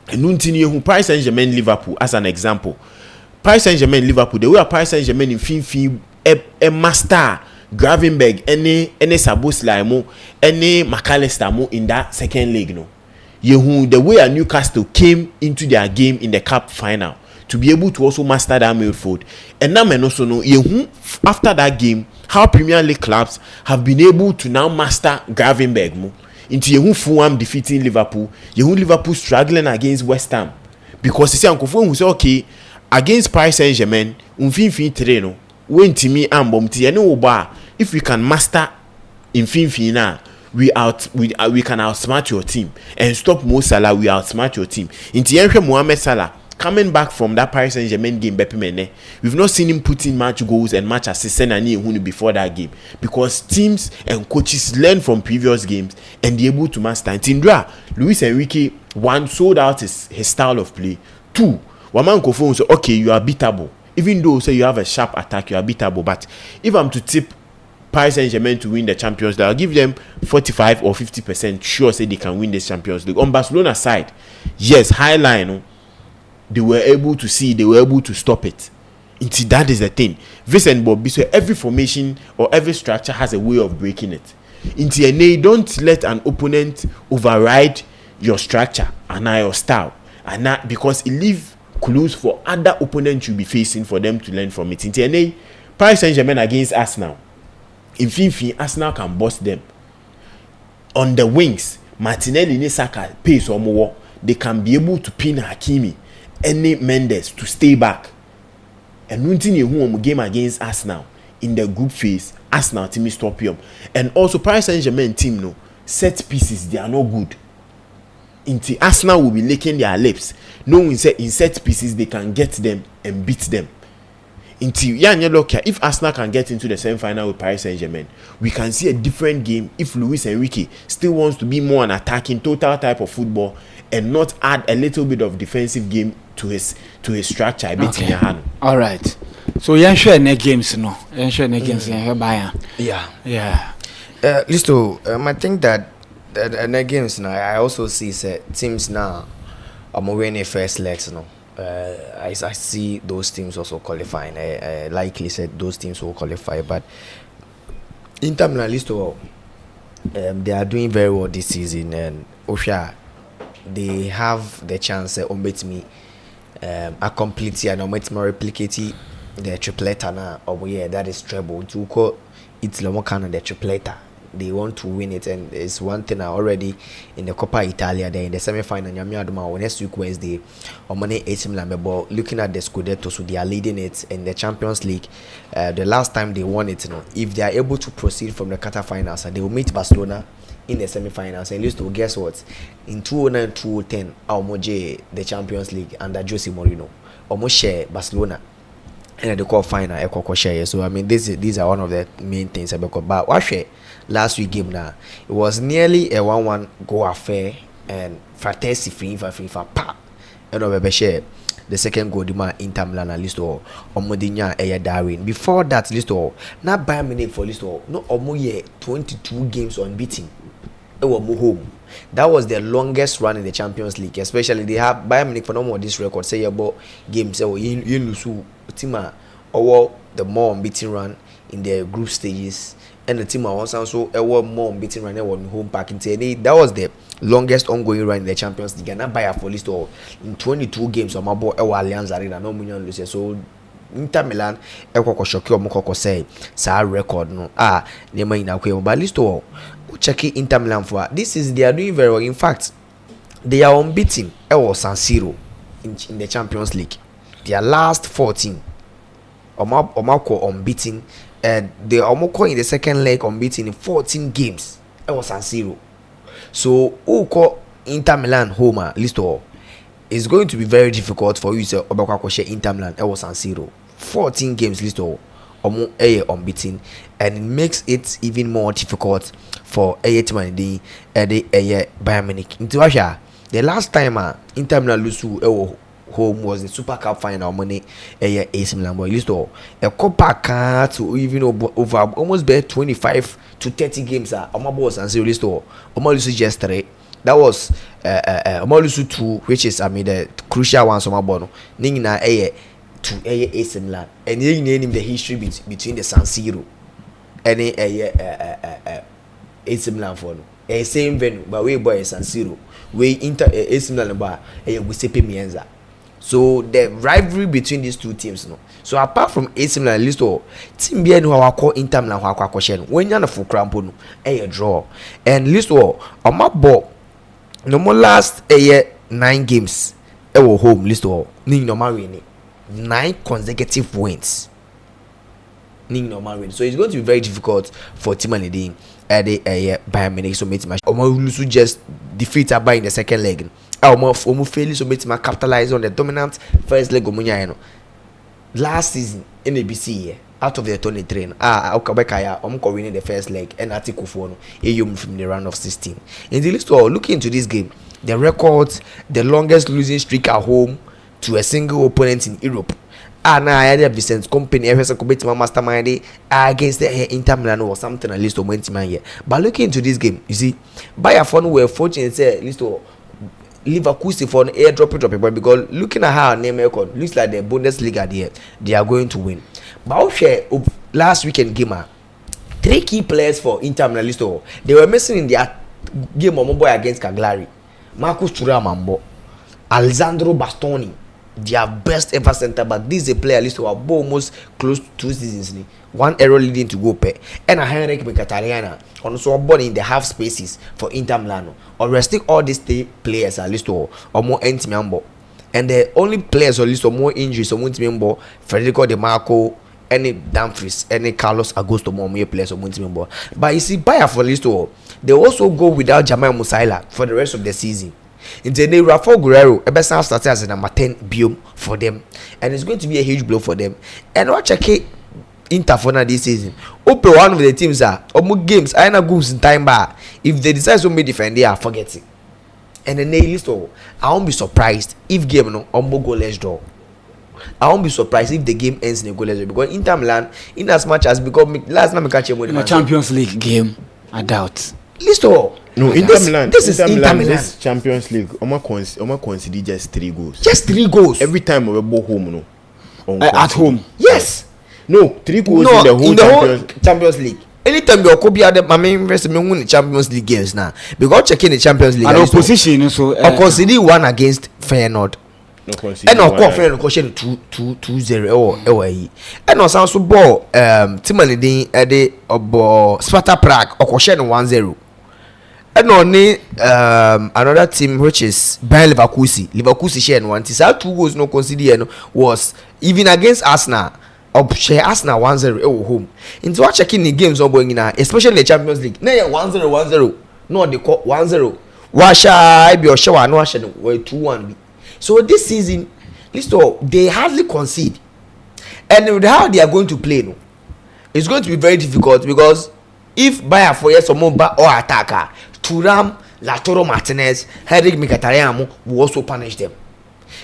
And who Paris Saint-Germain Liverpool as an example. Paris Saint-Germain Liverpool, the way Paris Saint-Germain in Finfi a master Gravenberg, any Sabosla mo, any McAllister mo in that second leg no. The way a Newcastle came into their game in the cup final to be able to also master that midfield. And now also know after that game how Premier League clubs have been able to now master Gravenberg mo. Into Fulham defeating Liverpool, Liverpool struggling against West Ham, because you see Uncle who say okay against Paris Saint-Germain, no when to me if we can master Infinfina, we can outsmart your team and stop Mo Salah, we outsmart your team. Into Mohamed Salah coming back from that Paris Saint-Germain game, we've not seen him put in match goals and match assists before that game, because teams and coaches learn from previous games and they're able to master. And Tindra, Luis Enrique, one, sold out his style of play. Two, Waman Kofo say, okay, you are beatable. Even though say you have a sharp attack, you are beatable. But if I'm to tip Paris Saint-Germain to win the Champions League. I'll give them 45 or 50% sure say they can win this Champions League. On Barcelona side, yes, high line, they were able to stop it. Until that is the thing. Vincent Bobby, so every formation or every structure has a way of breaking it. Until they don't let an opponent override your structure and your style, and that because it leaves clues for other opponents you'll be facing for them to learn from it. Until Paris Saint-Germain against Arsenal, in Finfi, Arsenal can bust them on the wings. Martinelli and Saka pace or more, they can be able to pin Hakimi, any Mendes to stay back. And one thing you game against Arsenal in the group phase, Arsenal team is stop him. And also Paris Saint-Germain team, no set pieces, they are not good. Into Arsenal will be licking their lips. Knowing say in set pieces they can get them and beat them. Into if Arsenal can get into the semi-final with Paris Saint-Germain, we can see a different game if Luis Enrique still wants to be more an attacking total type of football and not add a little bit of defensive game to his structure.
Okay. All right. So you share any games, no? You share any games in
Yeah. Listo, I think that the games now, I also see teams now are winning first legs, no. I see those teams also qualifying. I likely said those teams will qualify, but Inter Milan, Listo, they are doing very well this season, and Osha, they have the chance to beat me. A complete and replicate the tripleta now. Oh yeah, that is treble. To call it Lomocano the tripleta. They want to win it, and it's one thing already in the Coppa Italia. There in the semi-final, next week Wednesday, AC Milan. But looking at the Scudetto, so they are leading it in the Champions League. The last time they won it, if they are able to proceed from the quarterfinals, they will meet Barcelona in the semi-finals. And least to guess what, in 2009-2010, the Champions League under Jose Mourinho, almost share Barcelona. And the quarter final, share. So I mean, these are one of the main things about. But what share last week game now, it was nearly a 1-1 goal affair, and Fratesi free pa. And over share the second goal, the man Inter Milan and Listo Omodinya Eya Darwin. Before that, Listo not Bayern Munich for Listo no Omoye 22 games unbeaten. It was home. That was the longest run in the Champions League. Especially they have Bayern Munich for no more this record. Say about games you lose Tima or the more unbeaten run in the group stages, and the team also more unbeaten run on home park in TNA. That was the longest ongoing run in the Champions League. And not Bayern for list in 22 games on my boy Allianz Arena, no million losers. So Inter Milan shock you say record no nema ina kwe but list check Inter Milan for this is they are doing very well. In fact, they are unbeaten San Siro in the Champions League. Their last 14 Omako unbeaten, and they are in the second leg unbeaten in 14 games San Siro. So who call Inter Milan home list it's going to be very difficult for you to share Inter Milan San Siro. 14 games list unbeaten, and it makes it even more difficult for team the Bayern Munich. Into Russia, the last time Inter Milan lose to home was the Super Cup final money AC Milan, but list a Copa to even over almost 25 to 30 games boss and zero list lose just 3. That was lose 2, which is the crucial one. Bono ningina to AC Milan, and you name the history between the San Siro and AC Milan for a same venue, but we boy San Siro, we inter AC Milan bar Giuseppe Meazza. So the rivalry between these two teams, no. So apart from AC Milan, list team bien who are called Inter Milan who are question when you're full crampo a draw, and list on my ball no more last 9 games home list ning no winning 9 consecutive wins. Ning no win. So it's going to be very difficult for Team Anidin at the Bayern Munich. So match Omo just defeat Bayern in the second leg. Omo fail so match capitalize on the dominant first leg of last season in the BC out of the 23. Okabekaya winning the first leg and Atiku Fono from the round of 16. In the list looking into this game, the records, the longest losing streak at home to a single opponent in Europe. na I had Vincent company every second mastermind against the Inter Milan or something at least on man here. But looking into this game, you see, Bayern for were fortunate say at least Leverkusen for an airdrop it because looking at how name looks like the Bundesliga there, they are going to win. But last weekend game, 3 key players for Inter Milan they were missing in their game of boy against Cagliari. Marcus Thuram, Alessandro Bastoni, their best ever center back. This is a player list who are almost close to 2 seasons. 1 error leading to go pay. And a Henrik Mkhitaryan also born in the half spaces for Inter Milan. Or resting all these 3 players are listed or more empty member. And the only players on list or more injuries or more member Federico De Marco, any Dumfries, any Carlos Augusto more players or more member. But you see, Bayern for list they also go without Jamal Musiala for the rest of the season. In the day, Rafael Guerrero, Eberson started as a number 10 biome for them, and it's going to be a huge blow for them. And watch a key Inter for this season. Open one of the teams are almost games. I know goals in time bar. If they decide to be defend, they are forgetting. And then they list all. I won't be surprised if game no almost goalless draw. I won't be surprised if the game ends in a goalless draw because Inter Milan, in as much as because last time I catch him
in a Champions League game, I doubt.
List all.
No, Inter Milan.
This is Inter Milan.
This Champions League. Oma consider just 3 goals.
Just 3 goals
every time we go home. No,
at home.
Yes.
No, 3 goals in the whole
Champions League. Anytime you could be at my main investment win the Champions League games now. Because checking the Champions League.
And opposition so.
Or consider 1 against Feyenoord. And of course, Feyenoord question 2-0 or and also ball Timothy Dean Ede Sparta Prague or question 1-0. And only another team which is Bayer Leverkusen share one. This 2 goals no consider was even against Arsenal. Share Arsenal 1-0 home. Into what checking the games are going in, especially the Champions League. Now 1-0. No, they call 1-0. Washa I be or shower no washa 2-1. So this season, listen, they hardly concede. And with how they are going to play, no, it's going to be very difficult because if Bayern for yes or more or attacker, Thuram, Lautaro Martinez, Henrik Mkhitaryan will also punish them.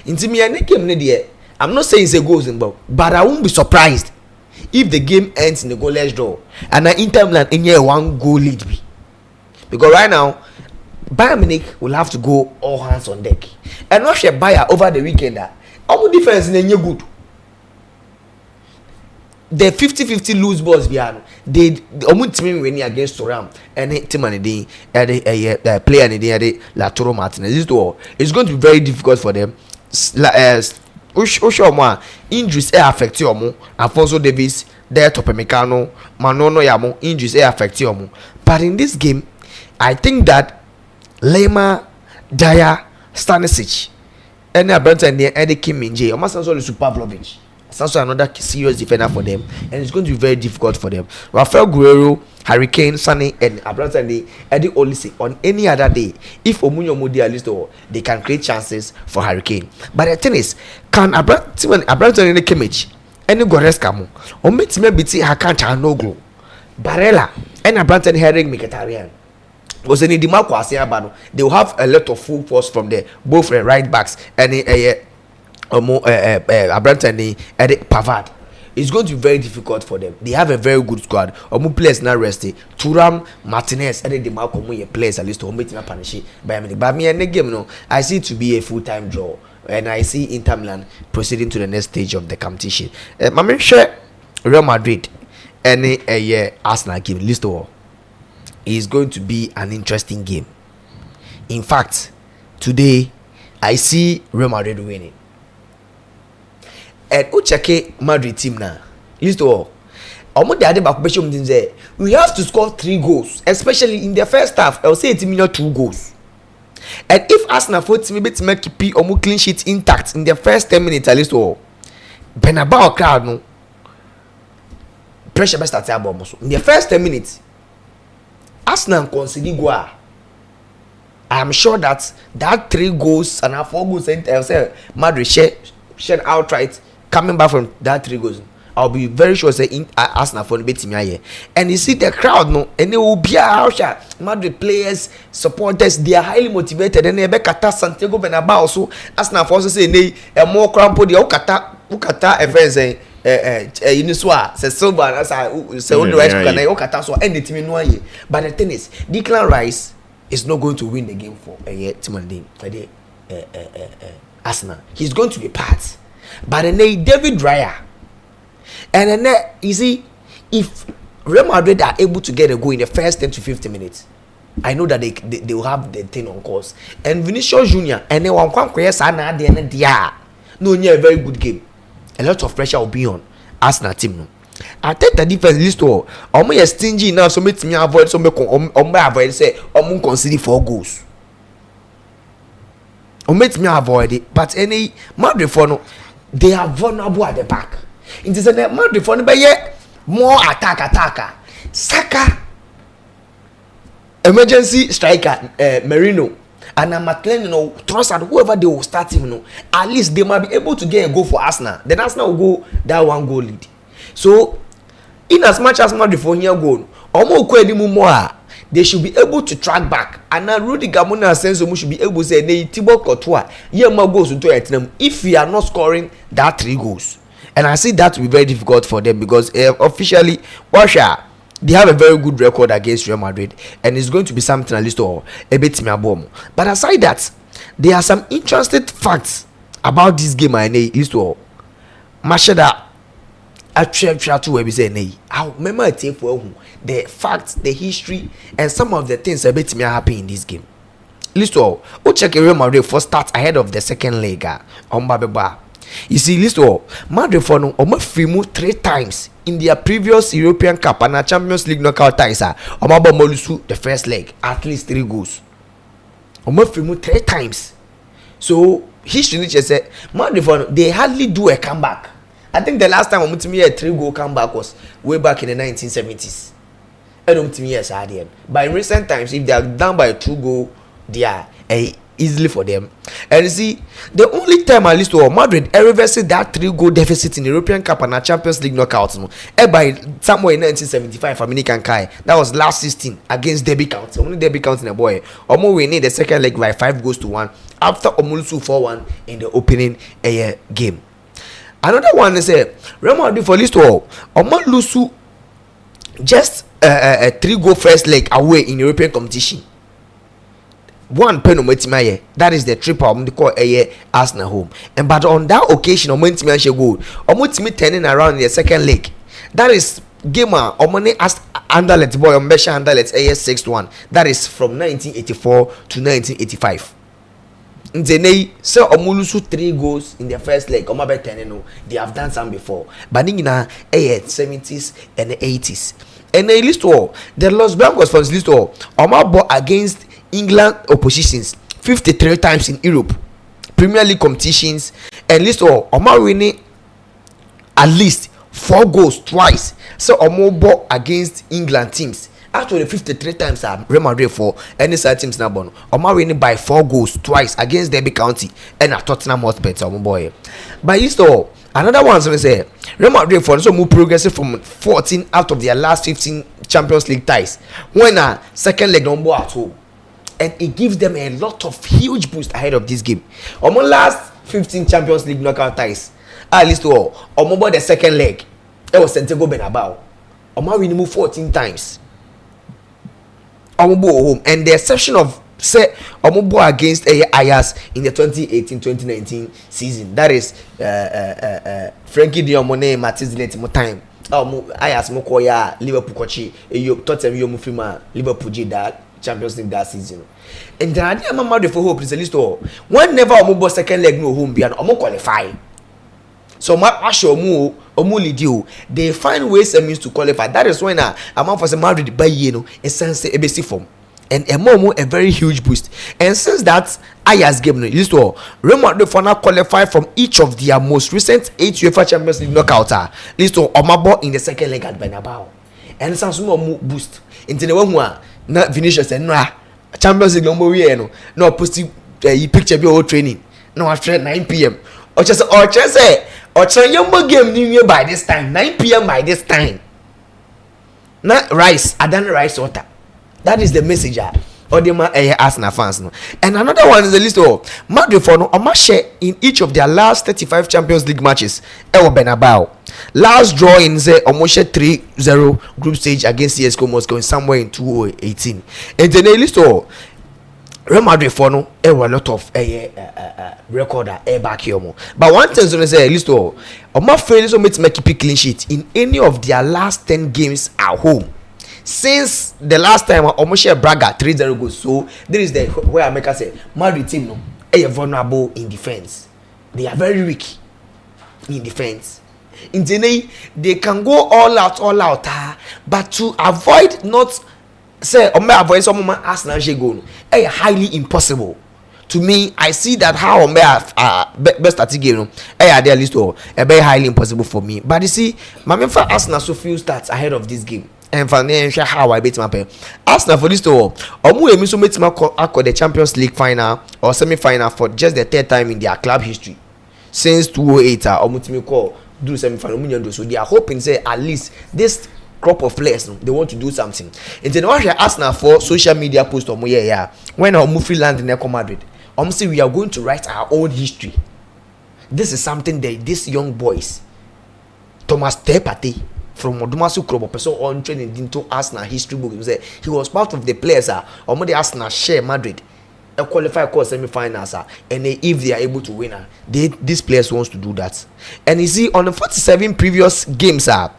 Into me and game I'm not saying it's a goals in ball, but I won't be surprised if the game ends in a goalless draw and an Inter Milan in here 1 goal lead be. Because right now, Bayern Munich will have to go all hands on deck. And not share Bayern over the weekend. Our defense in a good. The 50-50 lose balls behind. They almost team winning against Thuram and team and the player and the Lautaro Martinez. This all it's going to be very difficult for them. Injuries affect you. Alfonso Davies, there Topamecano, Manono Yamo, injuries affect you. But in this game, I think that Lema, Dyer, Stanisic, and Abranta and the Kim Min-jae, almost also Pavlovic. It's also another serious defender for them, and it's going to be very difficult for them. Rafael Guerrero, Hurricane, Sane, and Abranta and Eddie Olise on any other day, if Omunyo Modi at least they can create chances for Hurricane. But the thing is, can Abranta and the Kimmich, any Goreska, or meet me biti Hakanta no glow, Barella, and Abranta and Henrik Mkhitaryan. Was any Dimarco Asiabano, they will have a lot of full force from there, both right backs and Abranta and Eric Pavard. It's going to be very difficult for them. They have a very good squad. Omu players now rested. Thuram, Martinez, and the Marco players at least to meet me punish by me. But me and the game, no, I see it to be a full-time draw, and I see Inter Milan proceeding to the next stage of the competition. I'm sure Real Madrid and Arsenal game list all is going to be an interesting game. In fact, today I see Real Madrid winning. And Uchake Madrid team now. List all. We have to score 3 goals, especially in the first half. I'll say 2 goals. And if Arsenal for team to make keep clean sheet intact in the first 10 minutes, at least all. Benabao crowd no pressure best at in the first 10 minutes. Arsenal consider goal. I am sure that 3 goals and 4 goals I'll say Madrid share outright coming back from that 3 goals. I'll be very sure say Arsenal for the team here. And you see the crowd no, and they will be out. Madrid players, supporters, they are highly motivated. And they be kata Santiago Bernabeu also Arsenal for also say they more crampo the kata ukata a friend say Uniswa says Silva as I say all the rice can ukata so end the team no ye. But the thing is, Declan Rice is not going to win the game for Timothy Arsenal. He's going to be part. But then David Raya. And then you see, if Real Madrid are able to get a goal in the first 10 to 15 minutes, I know that they will have the thing on course. And Vinicius Junior and then one create no near a very good game. A lot of pressure will be on Arsenal team. No. I take the defense list all. Omo stingy now, so make me avoid so make avoid say concede 4 goals. Make me avoid it. But any Madrid for no, they are vulnerable at the back. It is a Madrid for no, but yet more attacker. Saka, emergency striker, Merino, and McLean, trust at whoever they will start him, at least they might be able to get a goal for Arsenal. Then Arsenal will go that 1 goal lead. So, in as much as Madrid for here goal, they should be able to track back. And now Rudy Gamona says we should be able to say, "They Thibaut Courtois, more goals into it." If we are not scoring that 3 goals, and I see that will be very difficult for them because officially, Russia, they have a very good record against Real Madrid, and it's going to be something at least or a bit more. But aside that, there are some interesting facts about this game. I used to Mashada. I try to where we say nay. I remember a tape for the facts, the history, and some of the things a bit me happy in this game. Listen, we check Real Madrid for start ahead of the second leg. You see, listen, Madrid for no free 3 times in their previous European Cup and a Champions League knockout ties. Molusu the first leg at least 3 goals. Free 3 times. So history said Madrid for they hardly do a comeback. I think the last time a 3-goal comeback was way back in the 1970s. I don't think yes, I did. But in recent times, if they are down by a 2-goal, they are easily for them. And you see, the only time at least Madrid reversed that 3-goal deficit in the European Cup and a Champions League knockouts by somewhere in 1975 for Dominican Kai. That was last 16 against Derby County. Only Derby County in a boy. Omo we need the second leg by 5 goals to 1 after Omulusu 4-1 in the opening game. Another one is Real Madrid for list Omulusu just a 3-goal first leg away in European competition. 1 penalty, that is the triple they call Arsenal home. And but on that occasion, goal, turning around in the second leg. That is game Omone asked Anderlecht boy Mbesha Anderlecht 6-1. That is from 1984 to 1985. Nzenei so Omulusu 3 goals in their first leg. They have done some before. But in the 70s and 80s. And they list all the Los Blancos for list all bought against England oppositions 53 times in Europe, Premier League competitions, and list all winning at least 4 goals twice. So bought against England teams. Actually 53 times Real Madrid for any side teams now born. Winning by 4 goals twice against Derby County and at Tottenham Hotspur boy. But list all another one say Real Madrid for so move progressive from 14 out of their last 15 Champions League ties when a second leg number at home, and it gives them a lot of huge boost ahead of this game. Last 15 Champions League knockout ties at least the second leg it was Santiago Bernabeu. Winning 14 times home, and the exception of say against Ajax in the 2018-2019 season. That is Frankie de Jong, Matisse Letimo time. Ajax Mokoya Liverpool kochi Tottenham Yomufima Liverpool that Champions League that season. And the idea Madrid for hope is a list whenever second leg no home beyond qualify. So they find ways and means to qualify. That is when amount for Madrid by a sense a basic form. And a very huge boost. And since that Ajax game, Real Madrid for now qualify from each of their most recent 8 UEFA Champions League knockouts. Omabo in the second leg at Bernabeu. And some more boost. Into the one not Vinicius and Champions League no posting picture of your training. No after 9 p.m. Or just say Yumbo game new by this time, 9 p.m. by this time. Not rice, I done rice water. That is the message. or the Arsenal fans no. And another one is the list of Madrid for no share in each of their last 35 Champions League matches. Ewo Bernabeu. Last draw in the share 3-0 group stage against CSKA Moscow in somewhere in 2018. And then the list of Real Madrid for no a lot of recorder back here more. But one thing is say list of my friends make clean sheet in any of their last 10 games at home. Since the last time Omoshe Braga 3-0 goals, so there is the where America say Madrid team no are vulnerable in defense. They are very weak in defense. In Tenay, they can go all out, but to avoid not say avoid some man Arsenal goal, highly impossible. To me, I see that how best at game their list or a very highly impossible for me. But you see, my member Arsenal so few starts ahead of this game. And financial how I bet my pay. Arsenal for this tour, Omu so met the Champions League final or semi-final for just the third time in their club history since 2008. Omu call do semi-final. So they are hoping say at least this crop of players they want to do something. And then what Arsenal for social media post when Omu free land in Madrid. Say we are going to write our own history. This is something that these young boys, Thomas Tepate from Odumasu Club, person on training into Arsenal history book. He was part of the players. The Arsenal share Madrid, a qualified course semi-finals. And if they are able to win, these players wants to do that. And you see, on the 47 previous games, a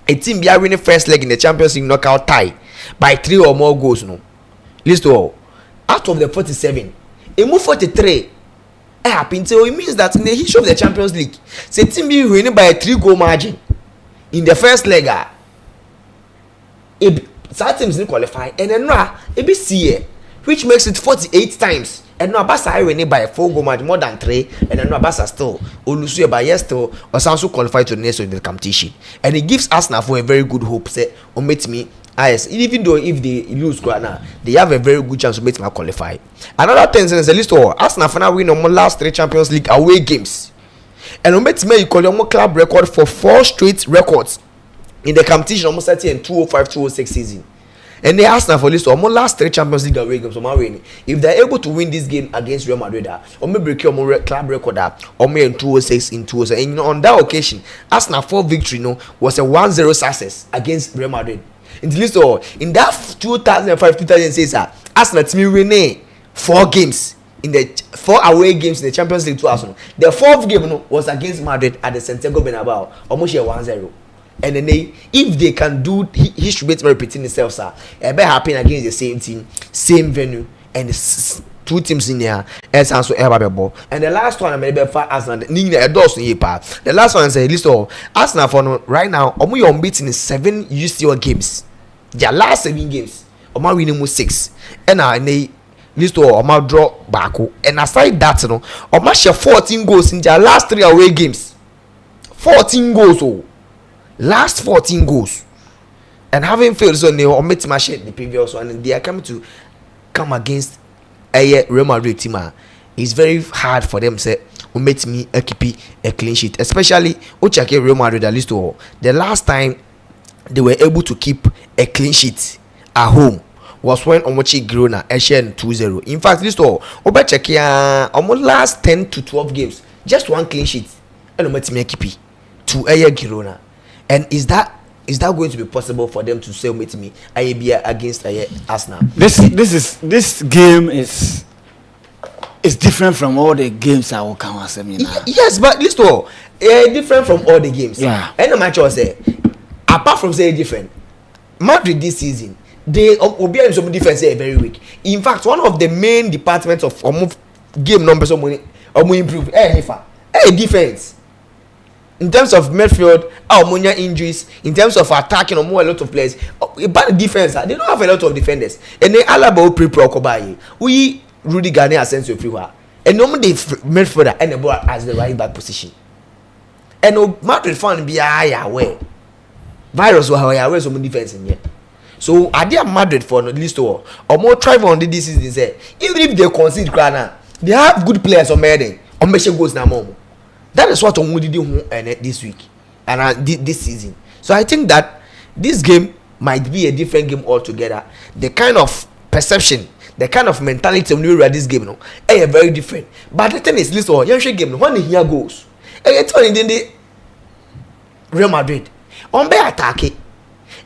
team be winning first leg in the Champions League knockout tie by 3 or more goals. No, list all out of the 47. A move 43 happened, so it means that in the history of the Champions League, the team be winning by a 3-goal margin in the first leg. Some teams didn't qualify, and then it be CA, which makes it 48 times. And no Abasa winning by a 4-goal margin, more than 3, and then no Abasa still Olusu by yes still or also qualify to the next in the competition. And it gives Arsenal for a very good hope. Say, me. Yes, even though if they lose now, they have a very good chance to make them qualify. Another thing is the list of Arsenal final win on last 3 Champions League away games. And on you call your club record for 4 straight records in the competition almost in 2005-2006 season. And they Arsenal for list of last 3 Champions League away games. If they're able to win this game against Real Madrid, or maybe break your club record or maybe in 2006 in 2007. And on that occasion, Arsenal 4 victory was a 1-0 success against Real Madrid. In the list in that 2005-2006, Arsenal team winning 4 games in the 4 away games in the Champions League 2000. The 4th game was against Madrid at the Santiago Bernabeu, almost 1-0. And then if they can do history repeating itself, it may happen against the same team, same venue, and 2 teams in there. And also and the last one I may be for Arsenal. The last one is a list of Arsenal for right now. Omu unbeaten in 7 UCL games. Their last 7 games, Omu winning 6. And they list of Omu draw back. And aside that, Omu share 14 goals in their last 3 away games. 14 goals, last 14 goals. And having failed, so they omit my share the previous one, and they are coming to come against a Real Madrid team. It's very hard for them say omit me keep a clean sheet, especially check Real Madrid at least the last time they were able to keep a clean sheet at home was when Omochi Girona Asian 2-0. In fact, list over check almost last 10 to 12 games, just 1 clean sheet and omit me keep to a Girona. And is that going to be possible for them to say with me against Arsenal?
This game is different from all the games I will come and say.
Yes, but listen, different from all the games.
Yeah.
And the match was apart from saying different, Madrid this season they be in some defense very weak. In fact, one of the main departments of game numbers improve defense. In terms of midfield, ammonia injuries. In terms of attacking, a lot of players. But defense, they don't have a lot of defenders. And they all about pre-pro. We Rudy Garnier Asensio everywhere. And normally the midfielder and the ball as the right back position. And Madrid fan be aware. Virus will have some defense in here. So I did Madrid for at least or more try on this season. Say even if they concede Grana, they have good players on Madden. On Messi goes now more. That is what Omudi did this week and this season. So I think that this game might be a different game altogether. The kind of perception the kind of mentality when we read this game, no, very different. But the thing is, listen, young game, no, when here goes, it's only the Real Madrid on be attack it.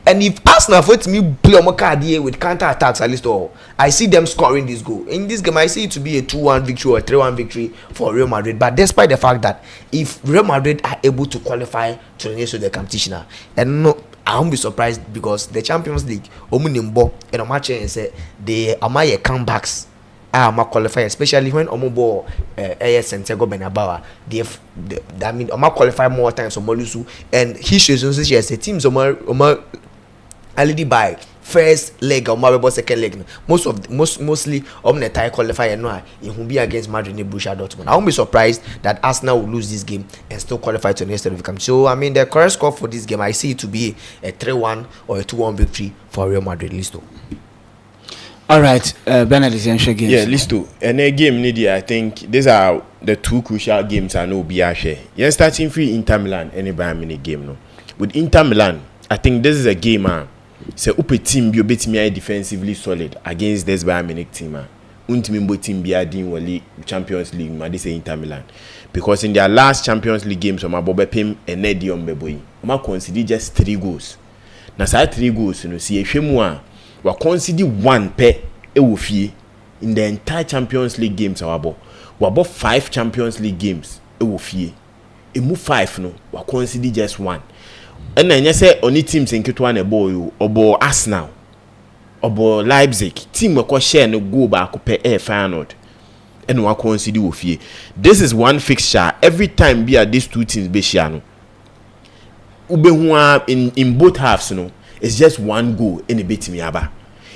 And if Arsenal for me play on my card here with counter attacks at least all, I see them scoring this goal. In this game, I see it to be a 2-1 victory or a 3-1 victory for Real Madrid. But despite the fact that if Real Madrid are able to qualify to the next of the competition, and no, I won't be surprised because the Champions League, Omunimbo and Omache and say they are my comebacks. I qualify, especially when Omobo Santiago Benabawa. I mean, qualify more times on Molusu, and he shows us as a team already by first leg or maybe second leg. Mostly the tie qualifier no, it will be against Madrid and Borussia Dortmund. I won't be surprised that Arsenal will lose this game and still qualify to the next level. So I mean, the correct score for this game, I see it to be a 3-1 or a 2-1 victory for Real Madrid. Listo.
All right, Benedict, games.
Yeah, listo. And a game needy. I think these are the two crucial games I know. Be share. Yeah, starting free Inter Milan. Any Bayern Munich game no. With Inter Milan, I think this is a game. Say upe team be bit me defensively solid against this Bayern Munich team. Ultimate team be adding wali Champions League. Ma this Inter Milan because in their last Champions League games, my Bobe Pim and Nedium Beboy, ma consider just 3 goals. Na say 3 goals, you know, see a we consider 1 per ewofie in the entire Champions League games. We about 5 Champions League games ewofie. E move 5 no, we consider just 1. And then you say only teams in Kitwan or Arsenal or Leipzig team we share no go back per Feyenoord and we consider ofie. This is one fixture every time be at these two teams be share no. Ube in both halves no, it's just 1 goal in a bit me aba.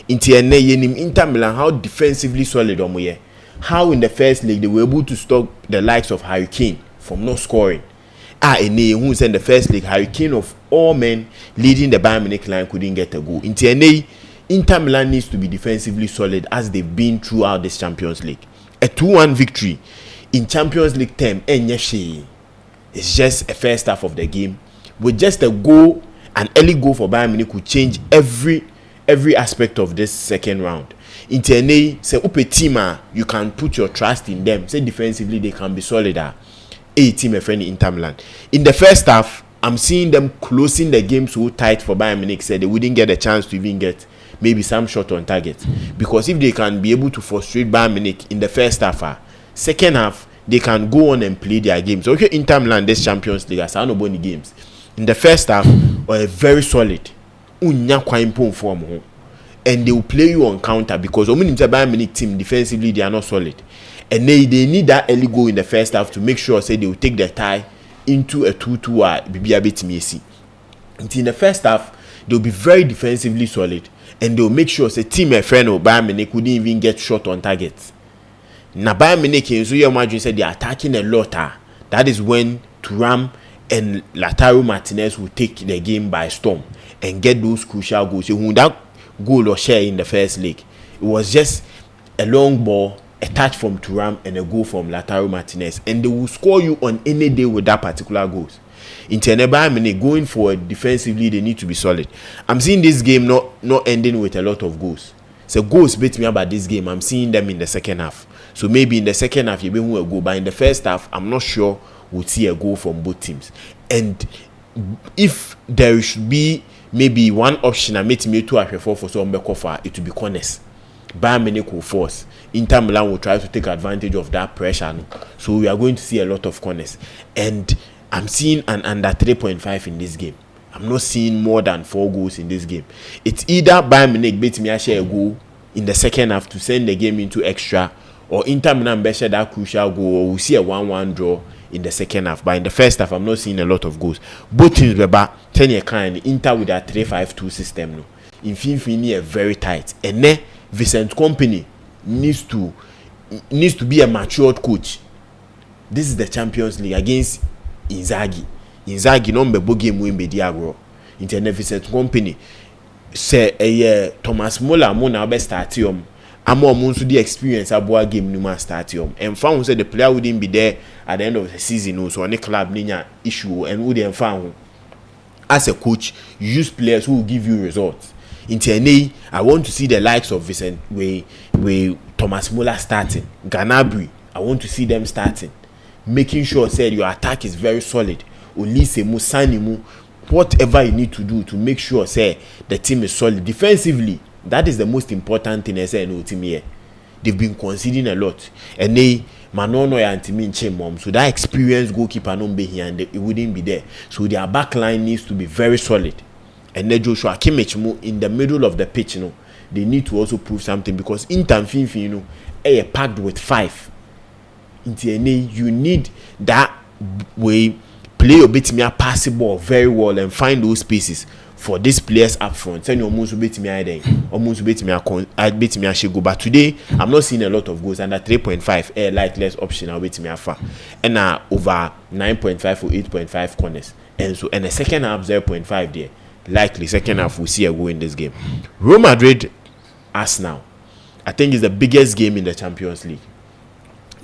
Inter Milan how defensively solid omoye. How in the first leg they were able to stop the likes of Harry Kane from not scoring. Who said the first leg Harry Kane of all men leading the Bayern Munich line couldn't get a goal. Inter Milan needs to be defensively solid as they've been throughout this Champions League. A 2-1 victory in Champions League term it's just a first half of the game with just a goal, an early goal for Bayern Munich could change every aspect of this second round. Say upe team you can put your trust in them. Say defensively they can be solid. A team a friend Inter Milan. In the first half, I'm seeing them closing the game so tight for Bayern Munich. Said they wouldn't get a chance to even get maybe some shot on target. Because if they can be able to frustrate Bayern Munich in the first half, second half they can go on and play their games. Okay, Inter Milan this Champions League as no bonny games. In the first half, were very solid. Unya quite form. And they will play you on counter because Bayern Munich team defensively they are not solid. And they need that early goal in the first half to make sure say they will take their tie into a 2-2 be a bit messy. In the first half, they'll be very defensively solid and they'll make sure say team a friend or Bayern Munich couldn't even get shot on target. Now Bayern Munich so you imagine say they're attacking a lot. That is when Thuram and Lautaro Martinez will take the game by storm and get those crucial goals. So that goal or share in the first leg, it was just a long ball, a touch from Thuram and a goal from Lautaro Martinez, and they will score you on any day with that particular goals. In Bayern Munich going forward defensively, they need to be solid. I'm seeing this game not ending with a lot of goals. So goals beat me about this game. I'm seeing them in the second half. So maybe in the second half you be a goal, but in the first half I'm not sure we'll see a goal from both teams. And if there should be maybe one option I made me to actually for some Bekofa, it will be corners. Bayern Munich will force. Inter Milan will try to take advantage of that pressure. So we are going to see a lot of corners. And I'm seeing an under 3.5 in this game. I'm not seeing more than 4 goals in this game. It's either Bayern Munich beat me a goal in the second half to send the game into extra, or Inter Milan bet that crucial goal, or we'll see a 1-1 draw in the second half. But in the first half, I'm not seeing a lot of goals. Both teams were back 10-year kind. Inter with a 3-5-2 system. No. In Finfini, very tight. And then Vincent Kompany needs to be a matured coach. This is the Champions League against Inzaghi no be game win be diagro. Internet Vincent Kompany say Thomas Muller mo na be stadium. Amo nso the experience aboa game no man stadium. And found say the player wouldn't be there at the end of the season so any club ninya issue and would found as a coach you use players who will give you results. Inti I want to see the likes of Vincent we Thomas Muller starting, Ganabry. I want to see them starting, making sure say your attack is very solid. Olise mu, Sani mu, whatever you need to do to make sure say the team is solid defensively. That is the most important thing. I say no team here. They've been conceding a lot, and they Manono and Timin Chemom. So that experienced goalkeeper no be here, and it wouldn't be there. So their back line needs to be very solid. And then Joshua Kimmich in the middle of the pitch, you know, they need to also prove something because in Tanfinfi, you know, are packed with 5. In TNA, you need that way play a bit more pass the ball very well and find those spaces for these players up front. Send you almost a bit me almost a bit me go. But today, I'm not seeing a lot of goals under 3.5. Like less option, I'll bit me far. And now over 9.5 or 8.5 corners. And so, and the second half 0.5 there. Likely second half we'll see a goal in this game. Real Madrid, Arsenal, I think is the biggest game in the Champions League.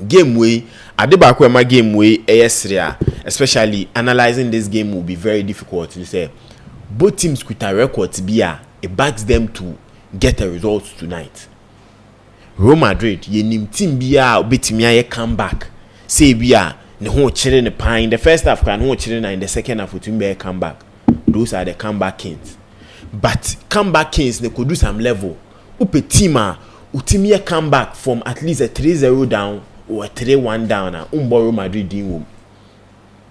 Game way, my game way, especially analyzing this game will be very difficult. You say both teams quit a record it backs them to get a result tonight. Real Madrid, ye nim team bia bit me come back. Say bia ne ho chire ne pan in the first half can ho chire na in the second half team be come back. Those are the comeback kings. But comeback kings they could do some level. Upe teama utimi come back from at least a 3-0 down or a 3-1 down and Real Madrid in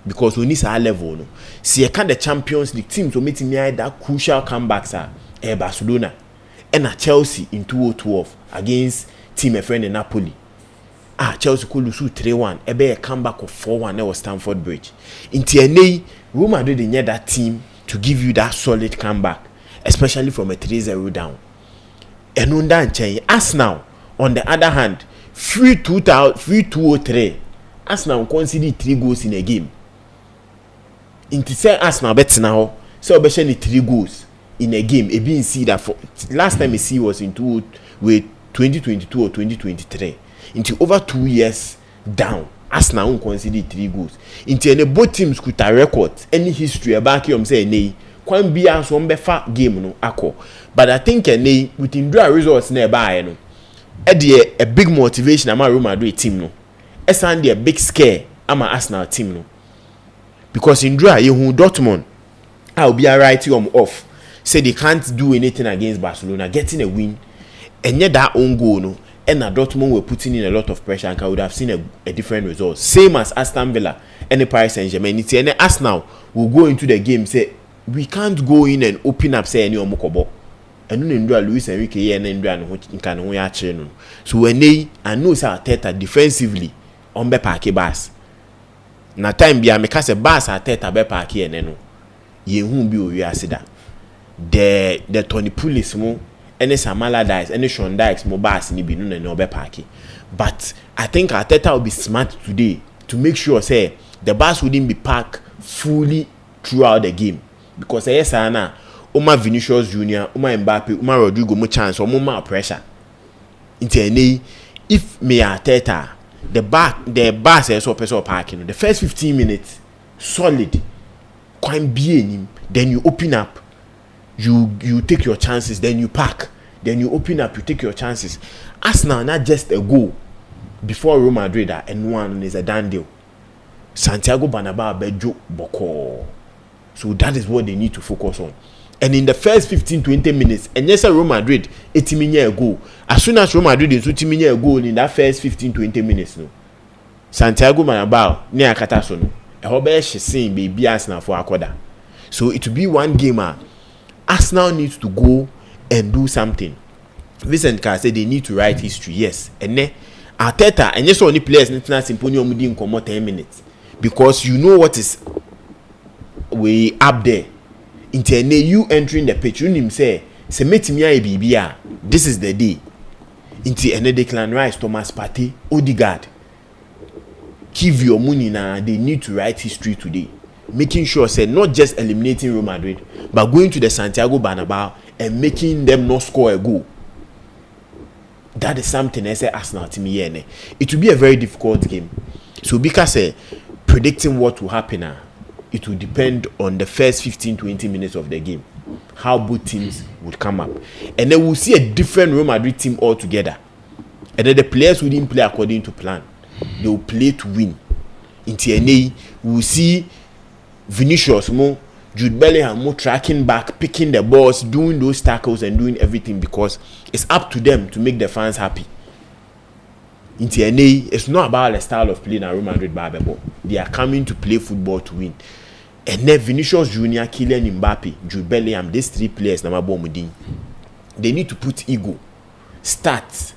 because we need our level no. See can the Champions League teams will make me that crucial comebacks are Barcelona and Chelsea in 2012 against team a friend in Napoli. Chelsea could lose 3-1 a comeback of 4-1 that was Stamford Bridge. In TNA Real Madrid need that team to give you that solid comeback, especially from a 3-0 down. And on that chain, Arsenal, on the other hand, 3-2-3, Arsenal conceded 3 goals in a game. In to say Arsenal bet now, so especially 3 goals in a game. It being see that for last time we see was in 2022 or 2023. Into over 2 years down. Arsenal conceded 3 goals. Into both teams could record any history about you say nay. Kwan be as one befa game no ako. But I think nay within draw results nearby no. A big motivation ama Real Madrid team no. Esande a big scare ama Arsenal team no. Because in draw you Dortmund I'll be right off. Say they can't do anything against Barcelona getting a win and yet that own goal no. And Dortmund were putting in a lot of pressure and I would have seen a different result. Same as Aston Villa and the Paris Saint-Germain. And Arsenal will go into the game say we can't go in and open up say any omokobo. And then Luis Enrique and then so when they and no say Arteta defensively on be parke bas. Na time bia me say bas Arteta be parke and no. Ye hu bi o wi asida. The Tony Pulis mo any Samala Dykes, any Sean Dykes, Mobas, Nibi, no be parky. But I think Arteta will be smart today to make sure say the bus wouldn't be packed fully throughout the game. Because yes, Anna, Oma Vinicius Jr., Oma Mbappe, Oma Rodrigo, more chance or more pressure. Into if me Arteta, the bus is so parking. The first 15 minutes, solid, quite being, then you open up. You take your chances, then you pack, then you open up, you take your chances. Arsenal not just a goal before Real Madrid and one is a done deal. Santiago Bernabeu bejo boko. So that is what they need to focus on. And in the first 15-20 minutes, and yes, Real Madrid 80 minutes a goal. As soon as Real Madrid is 20 minutes a goal in that first 15-20 minutes, no. Santiago Bernabeu near Kataso no. A hobe she saying baby Arsenal for Akoda. So it will be one game. Arsenal needs to go and do something. Vincent Carr said they need to write history. Yes. And then Arteta and yes only players international symphonium within come 10 minutes. Because you know what is way up there. Interne you entering the pitch, you him say metimi bibia. This is the day. Into Declan Rice, Thomas Partey, Odegaard. Give your money now. They need to write history today. Making sure say not just eliminating Real Madrid but going to the Santiago Bernabeu and making them not score a goal. That is something I say Arsenal to me. It will be a very difficult game. So because predicting what will happen it will depend on the first 15-20 minutes of the game. how both teams would come up, and then we'll see a different Real Madrid team altogether, and then the players wouldn't play according to plan. They will play to win. In TNA, we will see Vinicius more, Jude Bellingham more tracking back, picking the balls, doing those tackles and doing everything, because it's up to them to make the fans happy. In TNA, it's not about the style of play that Real Madrid ball. They are coming to play football to win. And then Vinicius Junior, Kylian Mbappe, Jude Bellingham, these three players, they need to put ego, stats,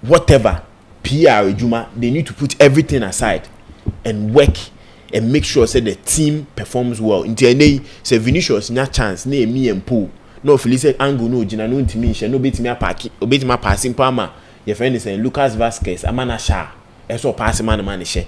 whatever, PR, Juma, they need to put everything aside and work and make sure say the team performs well. In TNA, say Vinicius na chance, na me and Paul. No Felice Angu no Gina no intimish, no bit me a passing palma. Your friend is saying Lucas Vasquez, Amana Shah, so passing man share.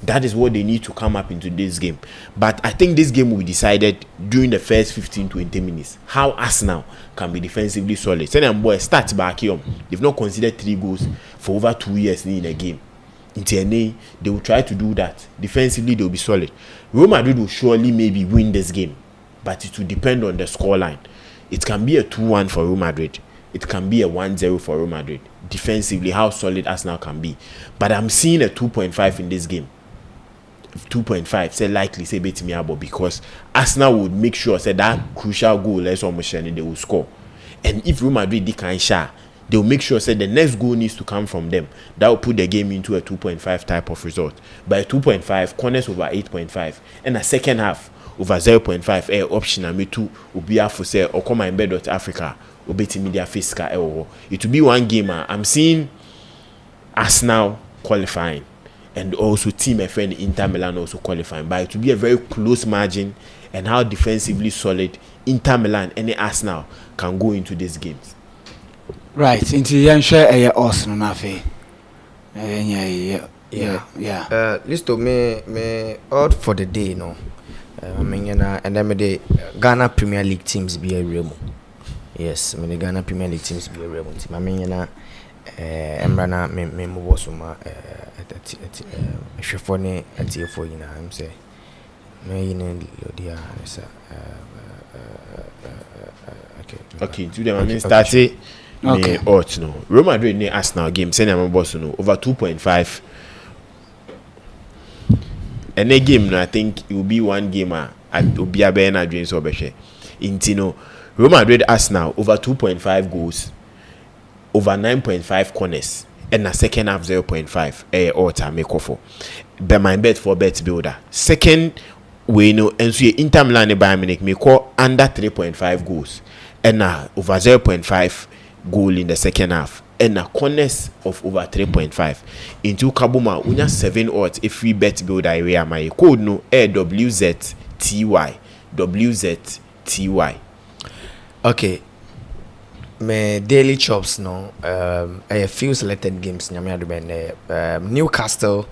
That is what they need to come up into this game. But I think this game will be decided during the first 15-20 minutes. How Arsenal can be defensively solid. Send boy start back here. They've not considered 3 goals for over 2 years in a game. In TNA, they will try to do that. Defensively, they will be solid. Real Madrid will surely maybe win this game, but it will depend on the scoreline. It can be a 2-1 for Real Madrid. It can be a 1-0 for Real Madrid. Defensively, how solid Arsenal can be. But I'm seeing a 2.5 in this game. 2.5, say likely, say bet me about, because Arsenal would make sure say that crucial goal they will score. And if Real Madrid they can share, they will make sure say the next goal needs to come from them. That will put the game into a 2.5 type of result. By 2.5, corners over 8.5, and a second half over 0.5. Option and me too will be for say or come MYBET.AFRICA or bet media fiscal. It will be one game. I'm seeing Arsenal qualifying. And also team a friend Inter Milan also qualifying, but it will be a very close margin, and how defensively solid Inter Milan and Arsenal can go into these games.
Right, into the share Arsenal nafe. Yeah.
List of me odd for the day, no. I mean, and then the Ghana Premier League teams be a real. Yes, I mean the Ghana Premier League teams be a real team. I mean, Embrana me was my Shefone at for you know, I'm say me in Lodia.
Okay, to them I mean start it. Okay. No. Real Madrid ne Arsenal game send am boss no over 2.5. And a game no, I think it will be one game at Obia Bena James Obeshe. Intino Real Madrid Arsenal over 2.5 goals, over 9.5 corners, and a second half 0.5 order make off for. Be my bet for bet builder. Second we know and so Inter Milan Bayern Munich make under 3.5 goals and over 0.5 goal in the second half and a corners of over 3.5 into Kabuma unya 7 odds if free bet builder area my code no WZTY.
Okay, my daily chops no a few selected games Newcastle.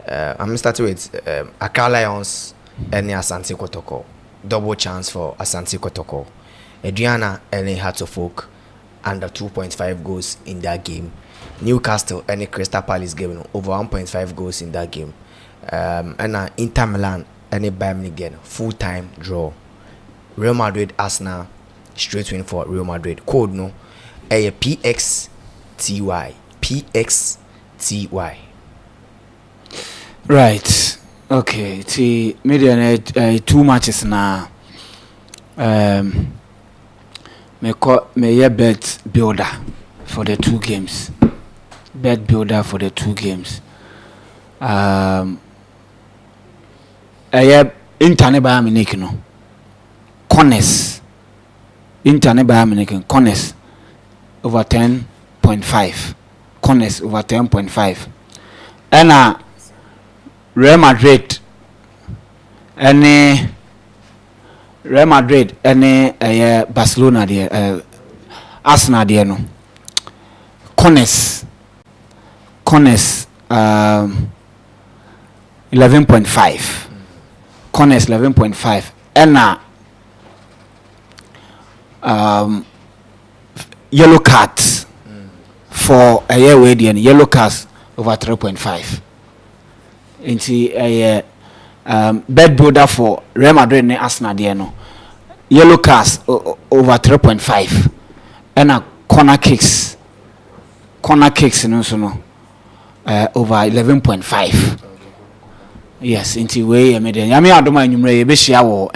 I'm starting with Accra Lions and Asante Kotoko. Double chance for Asante Kotoko. Adriana and Hearts of Folk under 2.5 goals in that game. Newcastle and Crystal Palace game over 1.5 goals in that game. And Inter Milan and Bayern Munich again full time draw. Real Madrid Arsenal straight win for Real Madrid. Code no PXTY.
Right. Okay. See, maybe 2 matches now. May bet builder for the 2 games. Bet builder for the 2 games. Inter Bayern Munich no. Corners. Inter Bayern Munich corners over 10.5. Corners over 10.5. And Real Madrid and Barcelona there, Arsenal there no. Corners 11.5. Corners 11.5. And yellow cards for a year with yellow cards over 3.5. Into a bed builder for Real Madrid and Arsenal there no. yellow cards over 3.5 and a corner kicks no so no over 11.5. Yes, into way media yami adoma nwumre ye be hia wo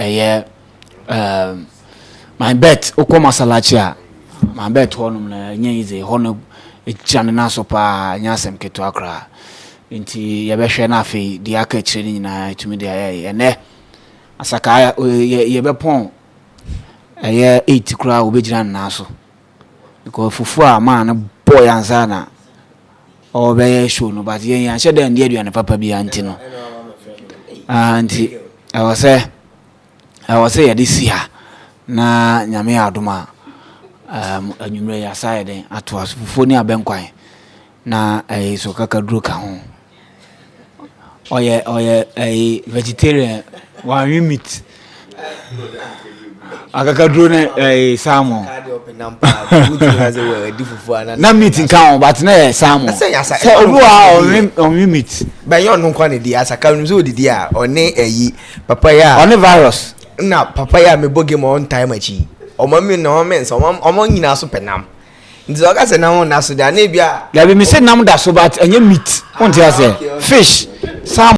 my bet okoma salachi a my bet honum na nya ize hono ejane na so pa nya asem keto akra nti ye be hwe na afi di aka kire ni nyina etumi de aye ene asaka ye be pon 8 kra obejira na so because fufu a man boy ansa na o be show no but ye yan hye dan de aduane papa bi anti no anti I was say ya this year na nyame adoma anwumre ya side ato asufo ni abenkwan na so kakaduro ka ho oye vegetarian one meat akakaduro ne salmon na meat nkan but na salmon say obuwa on meat
ba yon no kwa ne dia asaka no so didi a one papa ya
on virus
na papa ya me boge mo on time achi omami no men so omo nyina so penam nti oga se na won na so da na bia
ya be me say nam da so but enye meat won ti say fish salmon